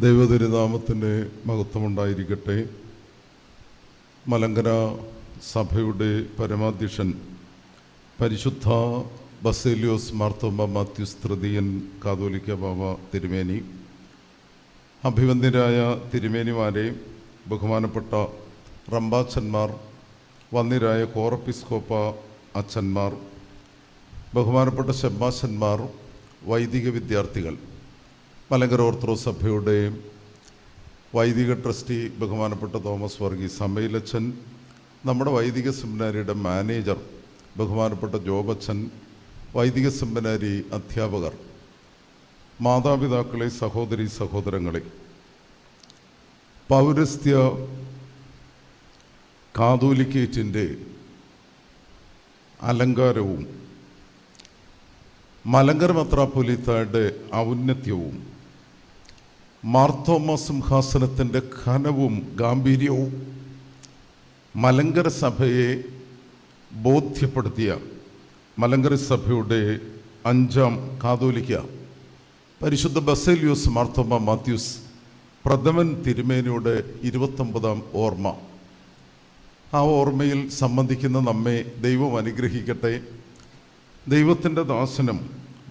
ദൈവതിരുനാമത്തിൻ്റെ മഹത്വമുണ്ടായിരിക്കട്ടെ. മലങ്കര സഭയുടെ പരമാധ്യക്ഷൻ പരിശുദ്ധ ബസേലിയോസ് മാർത്തോമ്മ മാത്യൂസ് തൃതീയൻ കാതോലിക്ക ബാവ തിരുമേനി, അഭിവന്ദ്യരായ തിരുമേനിമാരെ, ബഹുമാനപ്പെട്ട റമ്പാച്ചന്മാർ, വന്ദ്യരായ കോറപ്പിസ്കോപ്പ അച്ഛന്മാർ, ബഹുമാനപ്പെട്ട ശബ്ബാശന്മാർ, വൈദിക വിദ്യാർത്ഥികൾ, മലങ്കര ഓർത്തഡോക്സ് സഭയുടെ വൈദിക ട്രസ്റ്റി ബഹുമാനപ്പെട്ട തോമസ് വർഗീസ് അമ്മയിലച്ചൻ, നമ്മുടെ വൈദിക സെമിനാരിയുടെ മാനേജർ ബഹുമാനപ്പെട്ട ജോബച്ചൻ, വൈദിക സെമിനാരി അധ്യാപകർ, മാതാപിതാക്കളെ, സഹോദരി സഹോദരങ്ങളെ, പൗരസ്ത്യ കാതോലിക്കേറ്റിൻ്റെ അലങ്കാരവും മലങ്കര മെത്രാപ്പൊലീത്തായുടെ ഔന്നത്യവും മാർത്തോമ്മ സിംഹാസനത്തിൻ്റെ ഘനവും ഗാംഭീര്യവും മലങ്കര സഭയെ ബോധ്യപ്പെടുത്തിയ മലങ്കര സഭയുടെ 5ാം കാതോലിക്ക പരിശുദ്ധ ബസേലിയോസ് മാർത്തോമ്മ മാത്യൂസ് പ്രഥമൻ തിരുമേനിയുടെ 29ാം ഓർമ്മ. ആ ഓർമ്മയിൽ സംബന്ധിക്കുന്ന നമ്മെ ദൈവം അനുഗ്രഹിക്കട്ടെ. ദൈവത്തിൻ്റെ ദാസനും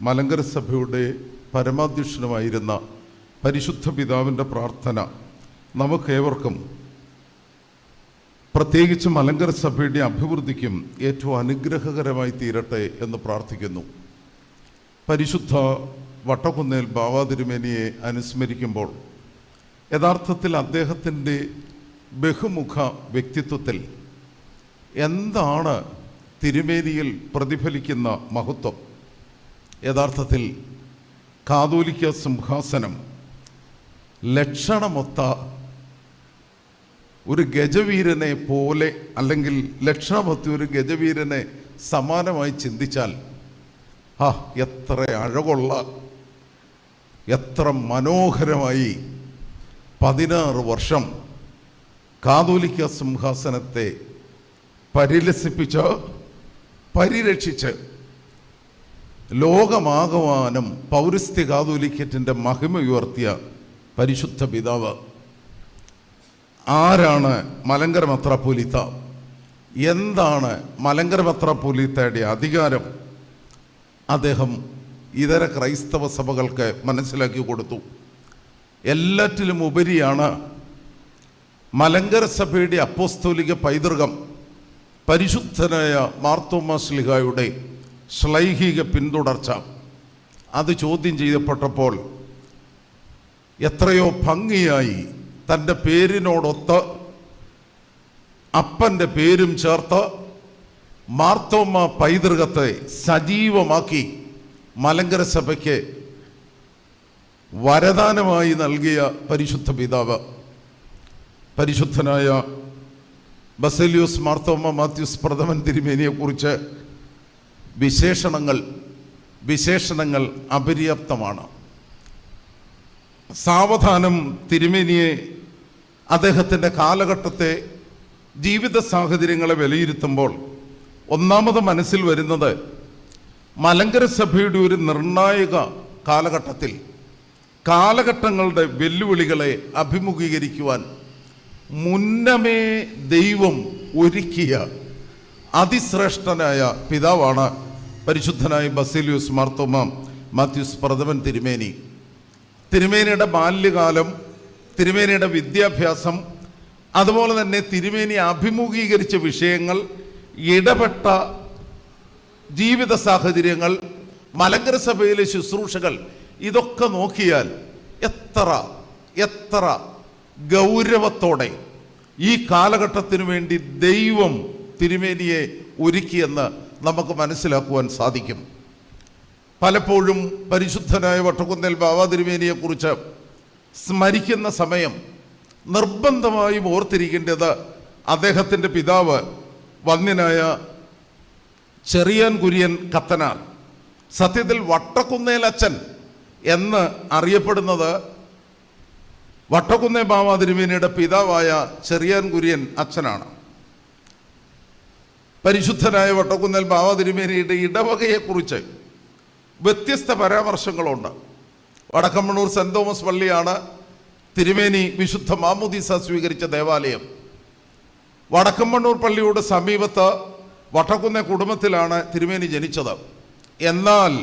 മലങ്കര സഭയുടെ പരമാധ്യക്ഷനുമായിരുന്ന പരിശുദ്ധ പിതാവിൻ്റെ പ്രാർത്ഥന നമുക്കേവർക്കും, പ്രത്യേകിച്ച് മലങ്കര സഭയുടെ അഭിവൃദ്ധിക്കും ഏറ്റവും അനുഗ്രഹകരമായി തീരട്ടെ എന്ന് പ്രാർത്ഥിക്കുന്നു. പരിശുദ്ധ വട്ടക്കുന്നേൽ ബാവ തിരുമേനിയെ അനുസ്മരിക്കുമ്പോൾ യഥാർത്ഥത്തിൽ അദ്ദേഹത്തിൻ്റെ ബഹുമുഖ വ്യക്തിത്വത്തിൽ എന്താണ് തിരുമേനിയിൽ പ്രതിഫലിക്കുന്ന മഹത്വം? യഥാർത്ഥത്തിൽ കാതോലിക്ക സിംഹാസനം ലക്ഷണമൊത്ത ഒരു ഗജവീരനെ പോലെ, അല്ലെങ്കിൽ ലക്ഷണമൊത്ത ഒരു ഗജവീരനെ സമാനമായി ചിന്തിച്ചാൽ എത്ര അഴകുള്ള, എത്ര മനോഹരമായി 16 വർഷം കാതോലിക്ക സിംഹാസനത്തെ പരിരക്ഷിച്ച് ലോകമാകമാനം പൗരസ്ത്യ കാതോലിക്കറ്റിൻ്റെ മഹിമ ഉയർത്തിയ പരിശുദ്ധ പിതാവ്. ആരാണ് മലങ്കര മെത്രാപ്പൊലീത്ത? എന്താണ് മലങ്കര മെത്രാപ്പൊലീത്തയുടെ അധികാരം? അദ്ദേഹം ഇതര ക്രൈസ്തവ സഭകൾക്ക് മനസ്സിലാക്കി കൊടുത്തു. എല്ലാറ്റിലും ഉപരിയാണ് മലങ്കര സഭയുടെ അപ്പോസ്തോലിക പൈതൃകം പരിശുദ്ധനായ മാർത്തോമ്മ ശ്ലീഹായുടെ ശ്ലൈഹിക പിന്തുടർച്ച. അത് ചോദ്യം ചെയ്യപ്പെട്ടപ്പോൾ എത്രയോ ഭംഗിയായി തൻ്റെ പേരിനോടൊത്ത് അപ്പൻ്റെ പേരും ചേർത്ത് മാർത്തോമ്മ പൈതൃകത്തെ സജീവമാക്കി മലങ്കര സഭയ്ക്ക് വരദാനമായി നൽകിയ പരിശുദ്ധ പിതാവ്. പരിശുദ്ധനായ ബസേലിയോസ് മാർത്തോമ്മ മാത്യൂസ് പ്രഥമൻ തിരുമേനിയെക്കുറിച്ച് വിശേഷണങ്ങൾ അപര്യാപ്തമാണ്. സാവധാനം തിരുമേനിയെ, അദ്ദേഹത്തിൻ്റെ കാലഘട്ടത്തെ ജീവിത സാഹചര്യങ്ങളെ വിലയിരുത്തുമ്പോൾ ഒന്നാമത് മനസ്സിൽ വരുന്നത്, മലങ്കര സഭയുടെ ഒരു നിർണായക കാലഘട്ടത്തിൽ കാലഘട്ടങ്ങളുടെ വെല്ലുവിളികളെ അഭിമുഖീകരിക്കുവാൻ മുന്നമേ ദൈവം ഒരുക്കിയ അതിശ്രേഷ്ഠനായ പിതാവാണ് പരിശുദ്ധനായ ബസേലിയോസ് മാർത്തോമ്മ മാത്യൂസ് പ്രഥമൻ തിരുമേനി. തിരുമേനിയുടെ ബാല്യകാലം, തിരുമേനിയുടെ വിദ്യാഭ്യാസം, അതുപോലെ തന്നെ തിരുമേനി അഭിമുഖീകരിച്ച വിഷയങ്ങൾ, ഇടപെട്ട ജീവിത സാഹചര്യങ്ങൾ, മലങ്കര സഭയിലെ ശുശ്രൂഷകൾ, ഇതൊക്കെ നോക്കിയാൽ എത്ര ഗൗരവത്തോടെ ഈ കാലഘട്ടത്തിനു വേണ്ടി ദൈവം തിരുമേനിയെ ഒരുക്കിയെന്ന് നമുക്ക് മനസ്സിലാക്കുവാൻ സാധിക്കും. പലപ്പോഴും പരിശുദ്ധനായ വട്ടക്കുന്നേൽ ബാവ തിരുമേനിയെക്കുറിച്ച് സ്മരിക്കുന്ന സമയം നിർബന്ധമായും ഓർത്തിരിക്കേണ്ടത് അദ്ദേഹത്തിൻ്റെ പിതാവ് വന്ദ്യനായ ചെറിയാൻ കുര്യൻ കത്തനാർ, സത്യത്തിൽ വട്ടക്കുന്നേൽ അച്ഛൻ എന്ന് അറിയപ്പെടുന്നത് വട്ടക്കുന്നേൽ ബാവ തിരുമേനിയുടെ പിതാവായ ചെറിയാൻ കുര്യൻ അച്ഛനാണ്. പരിശുദ്ധനായ വട്ടക്കുന്നേൽ ബാവ തിരുമേനിയുടെ ഇടവകയെക്കുറിച്ച് വ്യത്യസ്ത പരാമർശങ്ങളുണ്ട്. വടക്കമ്മണ്ണൂർ സെൻറ് തോമസ് പള്ളിയാണ് തിരുമേനി വിശുദ്ധ മാമോദീസ സ്വീകരിച്ച ദേവാലയം. വടക്കമ്മണ്ണൂർ പള്ളിയുടെ സമീപത്ത് വട്ടക്കുന്നേ കുടുംബത്തിലാണ് തിരുമേനി ജനിച്ചത്. എന്നാൽ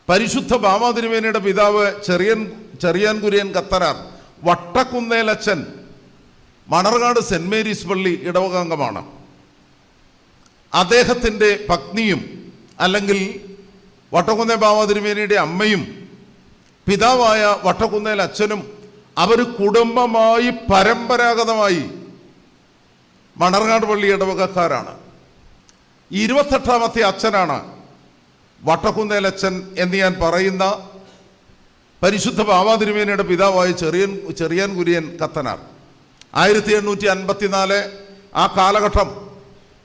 പരിശുദ്ധ ബാമാ തിരുമേനിയുടെ പിതാവ് ചെറിയാൻ കുര്യൻ കത്തനാർ വട്ടക്കുന്നേലച്ചൻ മണർകാട് സെന്റ് മേരീസ് പള്ളി ഇടവകാംഗമാണ്. അദ്ദേഹത്തിൻ്റെ പത്നിയും അല്ലെങ്കിൽ വട്ടക്കുന്നേ ബാമാ തിരുമേനിയുടെ അമ്മയും പിതാവായ വട്ടക്കുന്നേൽ അച്ഛനും അവർ കുടുംബമായി പരമ്പരാഗതമായി മണർകാട് പള്ളി ഇടവകക്കാരാണ്. 28ാമത്തെ അച്ഛനാണ് വട്ടക്കുന്നേലച്ഛൻ എന്ന് ഞാൻ പറയുന്ന പരിശുദ്ധ ബാമാ തിരുമേനിയുടെ പിതാവായ ചെറിയാൻ കുര്യൻ കത്തനാർ. 1854 ആ കാലഘട്ടം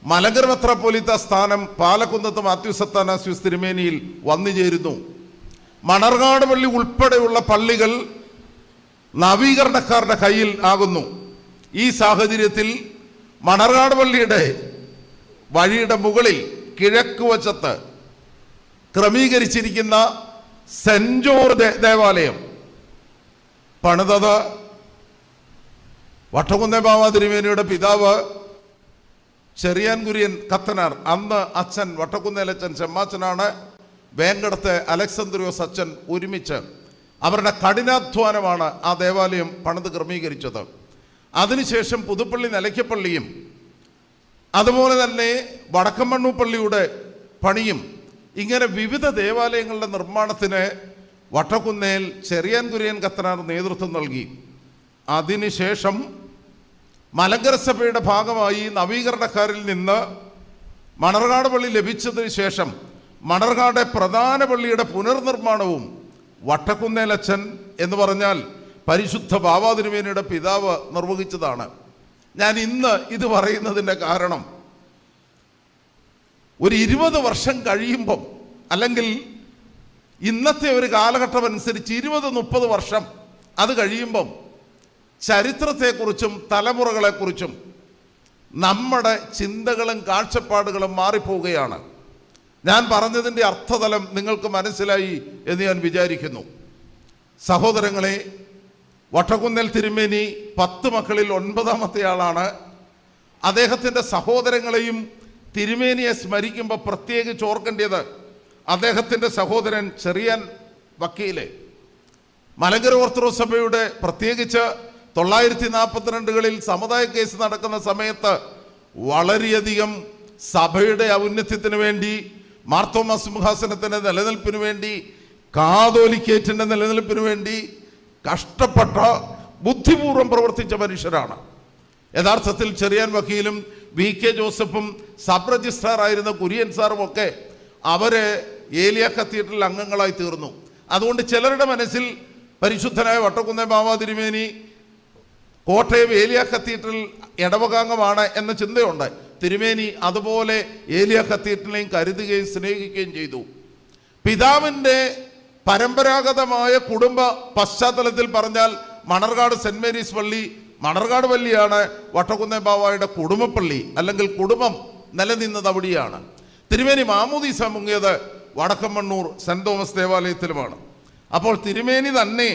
മലങ്കര മെത്രാപ്പോലീത്ത സ്ഥാനം പാലക്കുന്നത്ത് മാത്യൂസ് അത്താനാസ്യൂസ് തിരുമേനിയിൽ വന്നു ചേരുന്നു. മണർകാട് പള്ളി ഉൾപ്പെടെയുള്ള പള്ളികൾ നവീകരണക്കാരുടെ കയ്യിൽ ആകുന്നു. ഈ സാഹചര്യത്തിൽ മണർകാട് പള്ളിയുടെ വഴിയുടെ മുകളിൽ കിഴക്ക് വശത്ത് ക്രമീകരിച്ചിരിക്കുന്ന സെന്റ് ജോർജ് ദേവാലയം പണിതത് വട്ടക്കുന്നേ ബാമാ തിരുമേനിയുടെ പിതാവ് ചെറിയാൻ കുര്യൻ കത്തനാർ, അന്ന് അച്ഛൻ വട്ടക്കുന്നേലച്ഛൻ ചെമ്മാച്ചനാണ്, വേങ്കടത്തെ അലക്സന്ദ്രിയോസ് അച്ഛൻ ഒരുമിച്ച് അവരുടെ കഠിനാധ്വാനമാണ് ആ ദേവാലയം പണിത് ക്രമീകരിച്ചത്. അതിനുശേഷം പുതുപ്പള്ളി നിലയ്ക്കപ്പള്ളിയും അതുപോലെ തന്നെ വടക്കമ്മണ്ണൂർ പള്ളിയുടെ പണിയും, ഇങ്ങനെ വിവിധ ദേവാലയങ്ങളുടെ നിർമ്മാണത്തിന് വട്ടക്കുന്നേൽ ചെറിയാൻ കുര്യൻ കത്തനാർ നേതൃത്വം നൽകി. അതിനുശേഷം മലങ്കര സഭയുടെ ഭാഗമായി നവീകരണക്കാരിൽ നിന്ന് മണർകാട് പള്ളി ലഭിച്ചതിന് ശേഷം മണർകാട് പ്രധാന പള്ളിയുടെ പുനർനിർമ്മാണവും വട്ടക്കുന്നേലച്ഛൻ എന്ന് പറഞ്ഞാൽ പരിശുദ്ധ ബാമാ തിരുമേനിയുടെ പിതാവ് നിർവഹിച്ചതാണ്. ഞാൻ ഇന്ന് ഇത് പറയുന്നതിൻ്റെ കാരണം, ഒരു 20 വർഷം കഴിയുമ്പം, അല്ലെങ്കിൽ ഇന്നത്തെ ഒരു കാലഘട്ടം അനുസരിച്ച് 20-30 വർഷം അത് കഴിയുമ്പം ചരിത്രത്തെക്കുറിച്ചും തലമുറകളെക്കുറിച്ചും നമ്മുടെ ചിന്തകളും കാഴ്ചപ്പാടുകളും മാറിപ്പോവുകയാണ്. ഞാൻ പറഞ്ഞതിൻ്റെ അർത്ഥതലം നിങ്ങൾക്ക് മനസ്സിലായി എന്ന് ഞാൻ വിചാരിക്കുന്നു. സഹോദരങ്ങളെ, വട്ടക്കുന്നേൽ തിരുമേനി 10 മക്കളിൽ 9ാമത്തെ ആളാണ്. അദ്ദേഹത്തിൻ്റെ സഹോദരങ്ങളെയും തിരുമേനിയെ സ്മരിക്കുമ്പോൾ പ്രത്യേകിച്ച് ഓർക്കേണ്ടത് അദ്ദേഹത്തിൻ്റെ സഹോദരൻ ചെറിയാൻ വക്കീലെ മലങ്കര ഓർത്തഡോക്സ് സഭയുടെ പ്രത്യേകിച്ച് 942കളിൽ സമുദായ കേസ് നടക്കുന്ന സമയത്ത് വളരെയധികം സഭയുടെ ഔന്നത്യത്തിന് വേണ്ടി, മാർത്തോമാ സിംഹാസനത്തിൻ്റെ നിലനിൽപ്പിന് വേണ്ടി, കാതോലിക്കേറ്റിൻ്റെ നിലനിൽപ്പിന് വേണ്ടി കഷ്ടപ്പെട്ട ബുദ്ധിപൂർവ്വം പ്രവർത്തിച്ച മനുഷ്യരാണ്. യഥാർത്ഥത്തിൽ ചെറിയാൻ വക്കീലും VK ജോസഫും സബ് രജിസ്ട്രാർ ആയിരുന്ന കുര്യൻ സാറും ഒക്കെ അവര് ഏലിയ കത്തീഡ്രൽ അംഗങ്ങളായി തീർന്നു. അതുകൊണ്ട് ചിലരുടെ മനസ്സിൽ പരിശുദ്ധനായ വട്ടക്കുന്നേ ബാമാ തിരുമേനി കോട്ടയം ഏലിയ കത്തീഡ്രൽ ഇടവകാംഗമാണ് എന്ന ചിന്തയുണ്ട്. തിരുമേനി അതുപോലെ ഏലിയ കത്തീഡ്രലിനെയും കരുതുകയും സ്നേഹിക്കുകയും ചെയ്തു. പിതാവിൻ്റെ പരമ്പരാഗതമായ കുടുംബ പശ്ചാത്തലത്തിൽ പറഞ്ഞാൽ മണർകാട് സെന്റ് മേരീസ് പള്ളി, മണർകാട് പള്ളിയാണ് വട്ടക്കുന്നേ ബാവായുടെ കുടുംബപ്പള്ളി, അല്ലെങ്കിൽ കുടുംബം നിലനിന്നത് അവിടെയാണ്. തിരുമേനി മാമോദീസ മുങ്ങിയത് വടക്കമ്മണ്ണൂർ സെന്റ് തോമസ് ദേവാലയത്തിലുമാണ്. അപ്പോൾ തിരുമേനി തന്നെ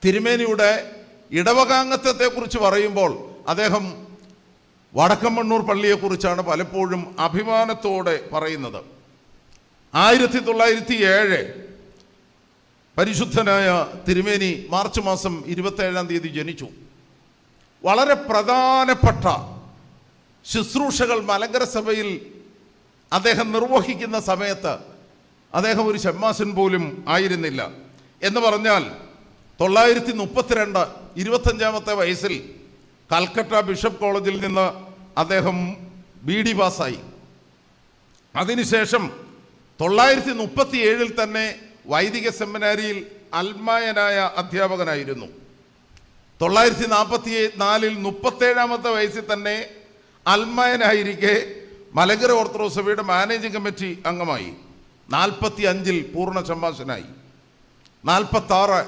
തിരുമേനിയുടെ ഇടവകാംഗത്വത്തെക്കുറിച്ച് പറയുമ്പോൾ അദ്ദേഹം വടക്കമ്മണ്ണൂർ പള്ളിയെക്കുറിച്ചാണ് പലപ്പോഴും അഭിമാനത്തോടെ പറയുന്നത്. 1907 പരിശുദ്ധനായ തിരുമേനി മാർച്ച് മാസം 27-ാം തീയതി ജനിച്ചു. വളരെ പ്രധാനപ്പെട്ട ശുശ്രൂഷകൾ മലങ്കര സഭയിൽ അദ്ദേഹം നിർവഹിക്കുന്ന സമയത്ത് അദ്ദേഹം ഒരു ഷമ്മാസൻ പോലും ആയിരുന്നില്ല. എന്ന് പറഞ്ഞാൽ 932 25ാമത്തെ വയസ്സിൽ കൽക്കട്ട ബിഷപ്പ് കോളേജിൽ നിന്ന് അദ്ദേഹം BD പാസ്സായി. അതിനുശേഷം 937 തന്നെ വൈദിക സെമിനാരിയിൽ അൽമായനായ അധ്യാപകനായിരുന്നു. 944 37ാമത്തെ വയസ്സിൽ തന്നെ അൽമായനായിരിക്കെ മലങ്കര ഓർത്തഡോക്സ് സഭയുടെ മാനേജിംഗ് കമ്മിറ്റി അംഗമായി. 45 പൂർണ്ണ ഷമ്മാസനായി. 46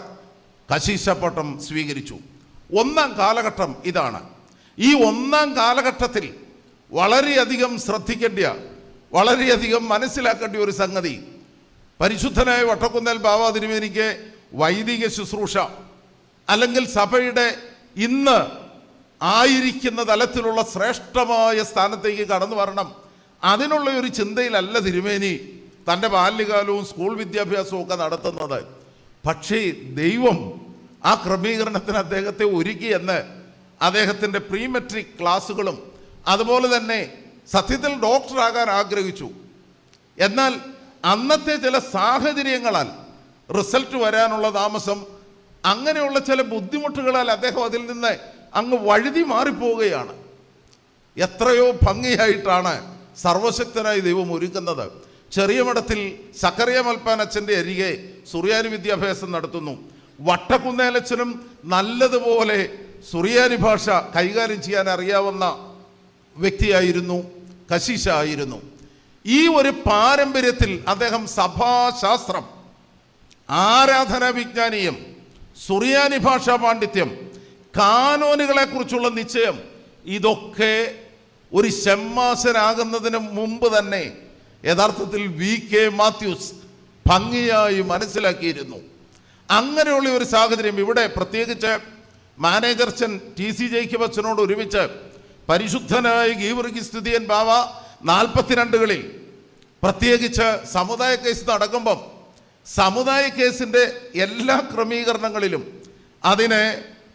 കശീശപ്പട്ടം സ്വീകരിച്ചു. 1-ാം കാലഘട്ടം ഇതാണ്. ഈ 1-ാം കാലഘട്ടത്തിൽ വളരെയധികം ശ്രദ്ധിക്കേണ്ട, വളരെയധികം മനസ്സിലാക്കേണ്ട ഒരു സംഗതി, പരിശുദ്ധനായ വട്ടക്കുന്നേൽ ബാവാ തിരുമേനിക്ക് വൈദിക ശുശ്രൂഷ അല്ലെങ്കിൽ സഭയുടെ ഇന്ന് ആയിരിക്കുന്ന തലത്തിലുള്ള ശ്രേഷ്ഠമായ സ്ഥാനത്തേക്ക് കടന്നു വരണം, അതിനുള്ള ഒരു ചിന്തയിലല്ല തിരുമേനി തൻ്റെ ബാല്യകാലവും സ്കൂൾ വിദ്യാഭ്യാസവും ഒക്കെ നടത്തുന്നത്. പക്ഷേ ദൈവം ആ ക്രമീകരണത്തിന് അദ്ദേഹത്തെ ഒരുക്കിയെന്ന് അദ്ദേഹത്തിൻ്റെ പ്രീ മെട്രിക് ക്ലാസ്സുകളും അതുപോലെ തന്നെ സത്യത്തിൽ ഡോക്ടറാകാൻ ആഗ്രഹിച്ചു. എന്നാൽ അന്നത്തെ ചില സാഹചര്യങ്ങളാൽ റിസൾട്ട് വരാനുള്ള താമസം, അങ്ങനെയുള്ള ചില ബുദ്ധിമുട്ടുകളാൽ അദ്ദേഹം അതിൽ നിന്ന് അങ്ങ് വഴുതി മാറിപ്പോവുകയാണ്. എത്രയോ ഭംഗിയായിട്ടാണ് സർവശക്തനായ ദൈവം ഒരുക്കുന്നത്. ചെറിയ മഠത്തിൽ സക്കറിയ മൽപ്പാനച്ഛൻ്റെ അരികെ സുറിയാനി വിദ്യാഭ്യാസം നടത്തുന്നു. വട്ടക്കുന്നേലച്ഛനും നല്ലതുപോലെ സുറിയാനി ഭാഷ കൈകാര്യം ചെയ്യാൻ അറിയാവുന്ന വ്യക്തിയായിരുന്നു, കശീശായിരുന്നു. ഈ ഒരു പാരമ്പര്യത്തിൽ അദ്ദേഹം സഭാശാസ്ത്രം, ആരാധനാ വിജ്ഞാനീയം, സുറിയാനി ഭാഷാ പാണ്ഡിത്യം, കാനോനുകളെ കുറിച്ചുള്ള നിശ്ചയം, ഇതൊക്കെ ഒരു ശമ്മാസനാകുന്നതിന് മുമ്പ് തന്നെ യഥാർത്ഥത്തിൽ VK മാത്യൂസ് ഭംഗിയായി മനസ്സിലാക്കിയിരുന്നു. അങ്ങനെയുള്ള ഒരു സാഹചര്യം ഇവിടെ പ്രത്യേകിച്ച് മാനേജർ അച്ഛൻ TC ജേക്കബ് അച്ഛനോട് ഒരുമിച്ച് പരിശുദ്ധനായ ഗീവർഗീസ് തുതിയൻ ബാവ 42കളിൽ പ്രത്യേകിച്ച് സമുദായ കേസ് നടക്കുമ്പം സമുദായ കേസിൻ്റെ എല്ലാ ക്രമീകരണങ്ങളിലും അതിനെ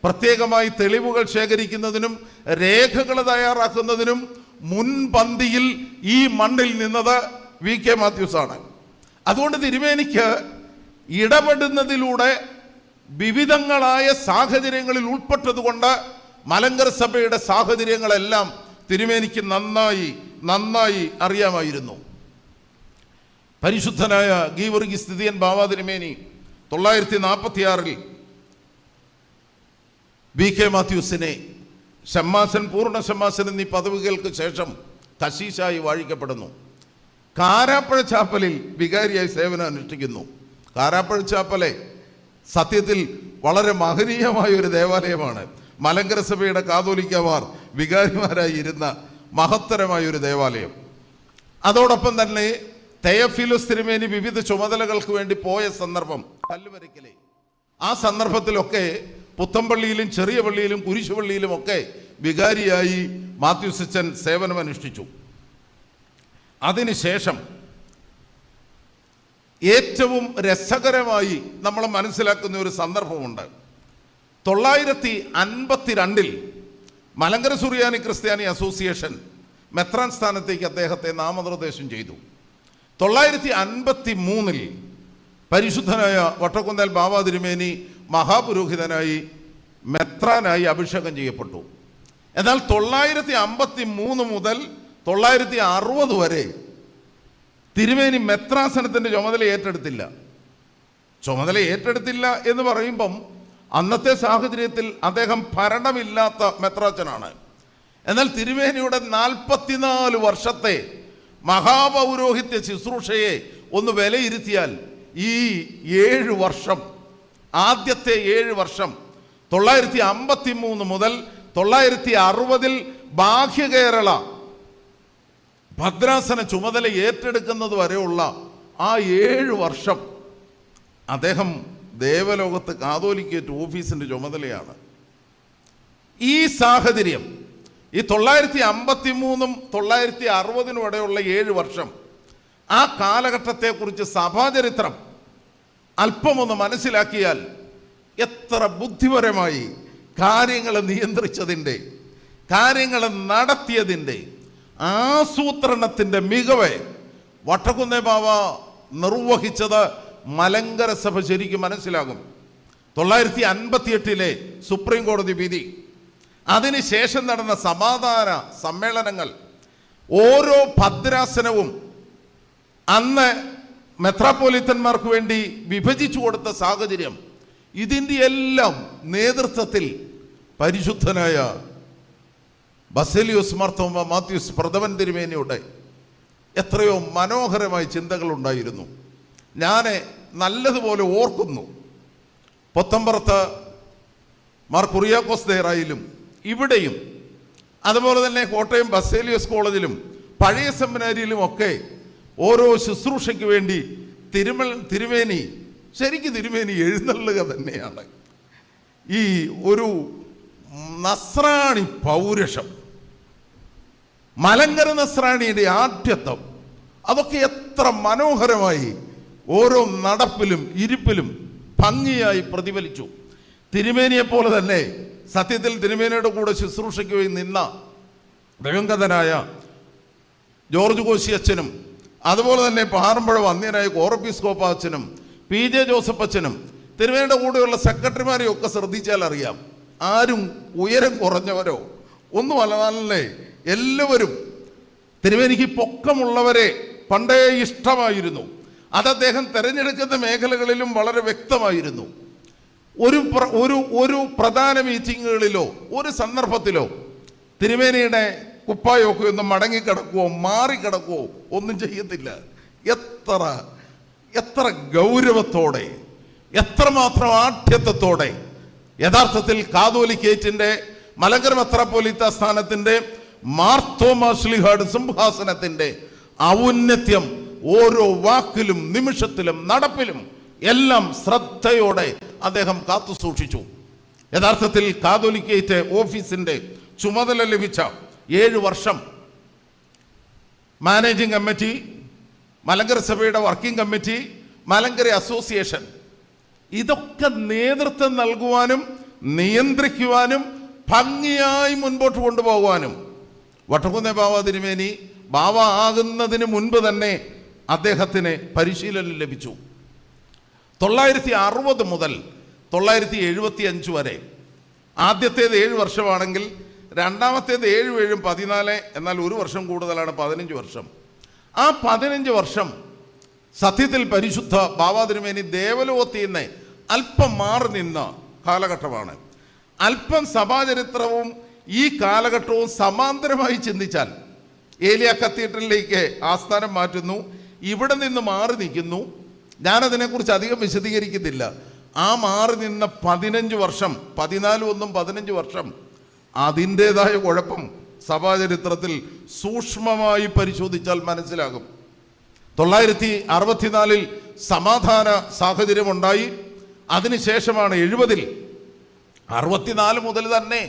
പ്രത്യേകമായി തെളിവുകൾ ശേഖരിക്കുന്നതിനും രേഖകൾ തയ്യാറാക്കുന്നതിനും മുൻപന്തിയിൽ ഈ മണ്ണിൽ നിന്നത് VK മാത്യൂസാണ്. അതുകൊണ്ട് തിരുമേനിക്ക് ഇടപെടുന്നതിലൂടെ വിവിധങ്ങളായ സാഹചര്യങ്ങളിൽ ഉൾപ്പെട്ടതുകൊണ്ട് മലങ്കര സഭയുടെ സാഹചര്യങ്ങളെല്ലാം തിരുമേനിക്ക് നന്നായി അറിയാമായിരുന്നു. പരിശുദ്ധനായ ഗീവർഗീസ് തുതിയൻ ബാവ തിരുമേനി 946 VK മാത്യൂസിനെ ഷമ്മാസൻ, പൂർണ്ണ ഷമ്മാസൻ എന്നീ പദവികൾക്ക് ശേഷം കശീശായി വാഴിക്കപ്പെടുന്നു. കാരാപ്പുഴ ചാപ്പലിൽ വികാരിയായി സേവനം അനുഷ്ഠിക്കുന്നു. കാരാപ്പുഴ ചാപ്പലെ സത്യത്തിൽ വളരെ മഹനീയമായ ഒരു ദേവാലയമാണ്. മലങ്കര സഭയുടെ കാതോലിക്കമാർ വികാരിമാരായി ഇരുന്ന മഹത്തരമായ ഒരു ദേവാലയം. അതോടൊപ്പം തന്നെ തെയഫിലോസ് തിരുമേനി വിവിധ ചുമതലകൾക്ക് വേണ്ടി പോയ സന്ദർഭം കല്ലുവരയ്ക്കലെ, ആ സന്ദർഭത്തിലൊക്കെ പുത്തമ്പള്ളിയിലും ചെറിയ പള്ളിയിലും കുരിശുപള്ളിയിലും ഒക്കെ വികാരിയായി മാത്യൂസ് അച്ഛൻ സേവനമനുഷ്ഠിച്ചു. അതിനുശേഷം ഏറ്റവും രസകരമായി നമ്മൾ മനസ്സിലാക്കുന്ന ഒരു സന്ദർഭമുണ്ട്. 952 മലങ്കര സുറിയാനി ക്രിസ്ത്യാനി അസോസിയേഷൻ മെത്രാൻ സ്ഥാനത്തേക്ക് അദ്ദേഹത്തെ നാമനിർദ്ദേശം ചെയ്തു. 953 പരിശുദ്ധനായ വട്ടക്കുന്നേൽ ബാവ തിരുമേനി മഹാപുരോഹിതനായി മെത്രാനായി അഭിഷേകം ചെയ്യപ്പെട്ടു. എന്നാൽ 953 മുതൽ 960 വരെ തിരുമേനി മെത്രാസനത്തിൻ്റെ ചുമതല ഏറ്റെടുത്തില്ല എന്ന് പറയുമ്പം അന്നത്തെ സാഹചര്യത്തിൽ അദ്ദേഹം ഭരണമില്ലാത്ത മെത്രാച്ചനാണ്. എന്നാൽ തിരുമേനിയുടെ 44 വർഷത്തെ മഹാപൗരോഹിത്യ ശുശ്രൂഷയെ ഒന്ന് വിലയിരുത്തിയാൽ ഈ 7 വർഷം, ആദ്യത്തെ 7 വർഷം 953 മുതൽ 960 ബാഹ്യ കേരള ഭദ്രാസന ചുമതല ഏറ്റെടുക്കുന്നത് വരെയുള്ള ആ 7 വർഷം അദ്ദേഹം ദേവലോകത്ത് കാതോലിക്കേറ്റ് ഓഫീസിൻ്റെ ചുമതലയാണ്. ഈ സാഹചര്യം, ഈ 953 960 ഇടയുള്ള 7 വർഷം, ആ കാലഘട്ടത്തെക്കുറിച്ച് സഭാചരിത്രം അല്പമൊന്ന് മനസ്സിലാക്കിയാൽ എത്ര ബുദ്ധിപരമായി കാര്യങ്ങളെ നിയന്ത്രിച്ചതിൻ്റെ, കാര്യങ്ങളെ നടത്തിയതിൻ്റെ, ആസൂത്രണത്തിൻ്റെ മികവ് വട്ടക്കുന്നേ ബാവ നിർവഹിച്ചത് മലങ്കര സഭ ശരിക്കും മനസ്സിലാകും. 958 സുപ്രീം കോടതി വിധി, അതിനുശേഷം നടന്ന സമാധാന സമ്മേളനങ്ങൾ, ഓരോ ഭദ്രാസനവും അന്ന് മെത്രാപ്പോലിത്തന്മാർക്ക് വേണ്ടി വിഭജിച്ചു കൊടുത്ത സാഹചര്യം, ഇതിൻ്റെ എല്ലാം നേതൃത്വത്തിൽ പരിശുദ്ധനായ ബസേലിയോസ് മാർത്തോമാ മാത്യൂസ് പ്രഥമൻ തിരുമേനിയുടെ എത്രയോ മനോഹരമായ ചിന്തകളുണ്ടായിരുന്നു. ഞാൻ നല്ലതുപോലെ ഓർക്കുന്നു. പൊത്തമ്പുറത്ത് മാർ കുറിയാക്കോസ് ദേറായിലും ഇവിടെയും അതുപോലെ തന്നെ കോട്ടയം ബസേലിയോസ് കോളേജിലും പഴയ സെമിനാരിയിലുമൊക്കെ ഓരോ ശുശ്രൂഷയ്ക്ക് വേണ്ടി തിരുമേനി ശരിക്കും തിരുമേനി എഴുന്നള്ളുക തന്നെയാണ്. ഈ ഒരു നസ്രാണി പൗരുഷം, മലങ്കര നസ്രാണിയുടെ ആഢ്യത്വം, അതൊക്കെ എത്ര മനോഹരമായി ഓരോ നടപ്പിലും ഇരിപ്പിലും ഭംഗിയായി പ്രതിഫലിച്ചു. തിരുമേനിയെപ്പോലെ തന്നെ സത്യത്തിൽ തിരുമേനിയുടെ കൂടെ ശുശ്രൂഷയ്ക്ക് പോയി നിന്ന ദിവംഗതനായ ജോർജ് കോശി അച്ഛനും അതുപോലെ തന്നെ പാറമ്പുഴ വന്ധ്യനായ കോറപ്പീസ്കോപ്പ അച്ഛനും PJ ജോസഫ് അച്ഛനും തിരുമേനിയുടെ കൂടെയുള്ള സെക്രട്ടറിമാരെയും ഒക്കെ ശ്രദ്ധിച്ചാൽ അറിയാം, ആരും ഉയരം കുറഞ്ഞവരോ ഒന്നും അല്ലേ. എല്ലാവരും തിരുമേനിക്ക് പൊക്കമുള്ളവരെ പണ്ടേ ഇഷ്ടമായിരുന്നു. അത് അദ്ദേഹം തിരഞ്ഞെടുക്കുന്ന മേഖലകളിലും വളരെ വ്യക്തമായിരുന്നു. ഒരു പ്രധാന മീറ്റിങ്ങുകളിലോ ഒരു സന്ദർഭത്തിലോ തിരുമേനിയുടെ കുപ്പായൊക്കെ ഒന്ന് മടങ്ങിക്കിടക്കുവോ മാറിക്കിടക്കുവോ ഒന്നും ചെയ്യത്തില്ല. എത്ര ഗൗരവത്തോടെ, എത്രമാത്രം ആഢ്യത്വത്തോടെ യഥാർത്ഥത്തിൽ കാതോലിക്കേറ്റിൻ്റെ മലങ്കര മെത്രാപ്പോലീത്ത സ്ഥാനത്തിൻ്റെ മാർത്തോമാ ശ്ലീഹായുടെ സിംഹാസനത്തിൻ്റെ ഔന്നത്യം ഓരോ വാക്കിലും നിമിഷത്തിലും നടപ്പിലും എല്ലാം ശ്രദ്ധയോടെ അദ്ദേഹം കാത്തു സൂക്ഷിച്ചു. യഥാർത്ഥത്തിൽ കാതോലിക്കേറ്റ് ഓഫീസിൻ്റെ ചുമതല ലഭിച്ച 7 വർഷം മാനേജിംഗ് കമ്മിറ്റി, മലങ്കര സഭയുടെ വർക്കിംഗ് കമ്മിറ്റി, മലങ്കര അസോസിയേഷൻ, ഇതൊക്കെ നേതൃത്വം നൽകുവാനും നിയന്ത്രിക്കുവാനും ഭംഗിയായി മുൻപോട്ട് കൊണ്ടുപോകുവാനും വട്ടക്കുന്നേ ബാവ തിരുമേനി ബാവ ആകുന്നതിന് മുൻപ് തന്നെ അദ്ദേഹത്തിന് പരിശീലനം ലഭിച്ചു. 960 മുതൽ 975 വരെ, ആദ്യത്തേത് 7 വർഷമാണെങ്കിൽ രണ്ടാമത്തേത് 7 7 14, എന്നാൽ ഒരു വർഷം കൂടുതലാണ് 15 വർഷം. ആ 15 വർഷം സത്യത്തിൽ പരിശുദ്ധ ബാവ തിരുമേനി ദേവലോകത്തിൽ നിന്ന് അല്പം മാറി നിന്ന കാലഘട്ടമാണ്. അല്പം സഭാചരിത്രവും ഈ കാലഘട്ടവും സമാന്തരമായി ചിന്തിച്ചാൽ ഏലിയ കത്തീഡ്രലിലേക്ക് ആസ്ഥാനം മാറ്റുന്നു, ഇവിടെ നിന്ന് മാറി നിൽക്കുന്നു. ഞാനതിനെക്കുറിച്ച് അധികം വിശദീകരിക്കുന്നില്ല. ആ മാറി നിന്ന 15 വർഷം, 14 ഒന്നും 15 വർഷം, അതിൻ്റെതായ കുഴപ്പം സഭാചരിത്രത്തിൽ സൂക്ഷ്മമായി പരിശോധിച്ചാൽ മനസ്സിലാകും. 964 സമാധാന സാഹചര്യമുണ്ടായി. അതിനുശേഷമാണ് 70 64 മുതൽ തന്നെ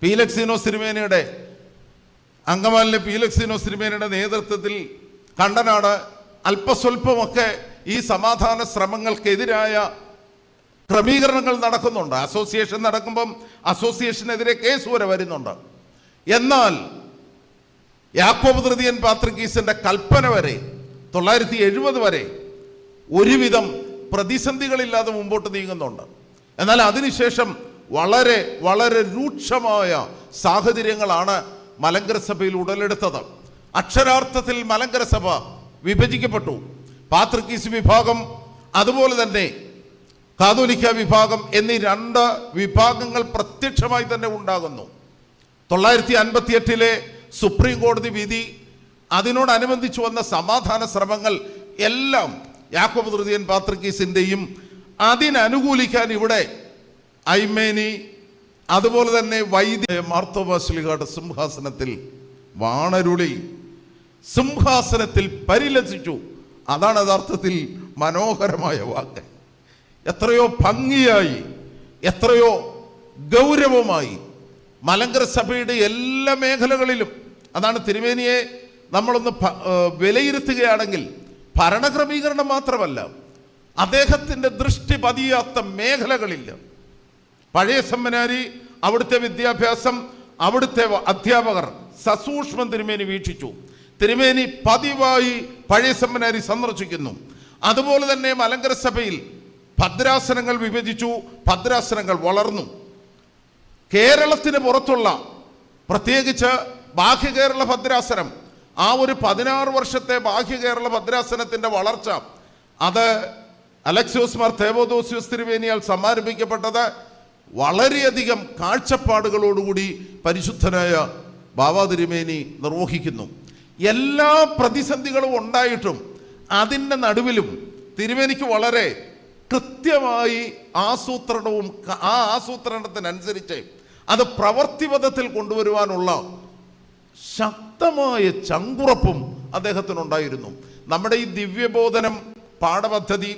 പീലക്സീനോസ് തിരുമേനിയുടെ, അങ്കമാലിലെ പീലക്സീനോസ് തിരുമേനിയുടെ നേതൃത്വത്തിൽ കണ്ടനാട് അല്പസ്വല്പമൊക്കെ ഈ സമാധാന ശ്രമങ്ങൾക്കെതിരായ ക്രമീകരണങ്ങൾ നടക്കുന്നുണ്ട്. അസോസിയേഷൻ നടക്കുമ്പം അസോസിയേഷനെതിരെ കേസ് വരെ വരുന്നുണ്ട്. എന്നാൽ യാക്കോബ് തൃതീയൻ പാത്രിക്കീസിന്റെ കൽപ്പന വരെ 970 വരെ ഒരുവിധം പ്രതിസന്ധികളില്ലാതെ മുമ്പോട്ട് നീങ്ങുന്നുണ്ട്. എന്നാൽ അതിനുശേഷം വളരെ വളരെ രൂക്ഷമായ സാഹചര്യങ്ങളാണ് മലങ്കര സഭയിൽ ഉടലെടുത്തത്. അക്ഷരാർത്ഥത്തിൽ മലങ്കര സഭ വിഭജിക്കപ്പെട്ടു. പാത്രിക്കീസ് വിഭാഗം അതുപോലെ തന്നെ കാതോലിക്ക വിഭാഗം എന്നീ 2 വിഭാഗങ്ങൾ പ്രത്യക്ഷമായി തന്നെ ഉണ്ടാകുന്നു. 958 സുപ്രീം കോടതി വിധി, അതിനോടനുബന്ധിച്ച് വന്ന സമാധാന ശ്രമങ്ങൾ എല്ലാം യാക്കോബ് തൃതീയൻ പാത്രിക്കീസിൻ്റെയും അതിനനുകൂലിക്കാൻ ഇവിടെ ഐമേനി അതുപോലെ തന്നെ വൈദ്യ മാർത്തോമാ ശ്ലീഹായുടെ സിംഹാസനത്തിൽ വാണരുളി, സിംഹാസനത്തിൽ പരിലസിച്ചു. അതാണ് യഥാർത്ഥത്തിൽ മനോഹരമായ വാക്ക്. എത്രയോ ഭംഗിയായി, എത്രയോ ഗൗരവമായി മലങ്കര സഭയുടെ എല്ലാ മേഖലകളിലും, അതാണ് തിരുമേനിയെ നമ്മളൊന്ന് വിലയിരുത്തുകയാണെങ്കിൽ ഭരണക്രമീകരണം മാത്രമല്ല, അദ്ദേഹത്തിൻ്റെ ദൃഷ്ടി പതിയാത്ത മേഖലകളില്ല. പഴയ സെമിനാരി, അവിടുത്തെ വിദ്യാഭ്യാസം, അവിടുത്തെ അധ്യാപകർ സസൂക്ഷ്മം തിരുമേനി വീക്ഷിച്ചു. തിരുമേനി പതിവായി പഴയ സെമിനാരി സന്ദർശിക്കുന്നു. അതുപോലെ തന്നെ മലങ്കര സഭയിൽ ഭദ്രാസനങ്ങൾ വിഭജിച്ചു, ഭദ്രാസനങ്ങൾ വളർന്നു. കേരളത്തിന് പുറത്തുള്ള പ്രത്യേകിച്ച് ബാഹ്യ കേരള ഭദ്രാസനം, ആ ഒരു 16 വർഷത്തെ ബാഹ്യ കേരള ഭദ്രാസനത്തിൻ്റെ വളർച്ച, അത് അലക്സിയോസ് മാർ തേവോദോസിയോസ് തിരുമേനിയാൽ സമാരംഭിക്കപ്പെട്ടത് വളരെയധികം കാഴ്ചപ്പാടുകളോടുകൂടി പരിശുദ്ധനായ ബാവ തിരുമേനി നിർവഹിക്കുന്നു. എല്ലാ പ്രതിസന്ധികളും ഉണ്ടായിട്ടും അതിൻ്റെ നടുവിലും തിരുമേനിക്ക് വളരെ കൃത്യമായി ആസൂത്രണവും ആ ആസൂത്രണത്തിനനുസരിച്ച് അത് പ്രവൃത്തിപഥത്തിൽ കൊണ്ടുവരുവാനുള്ള ശക്തമായ ചങ്കുറപ്പും അദ്ദേഹത്തിനുണ്ടായിരുന്നു. നമ്മുടെ ഈ ദിവ്യബോധനം പാഠപദ്ധതി,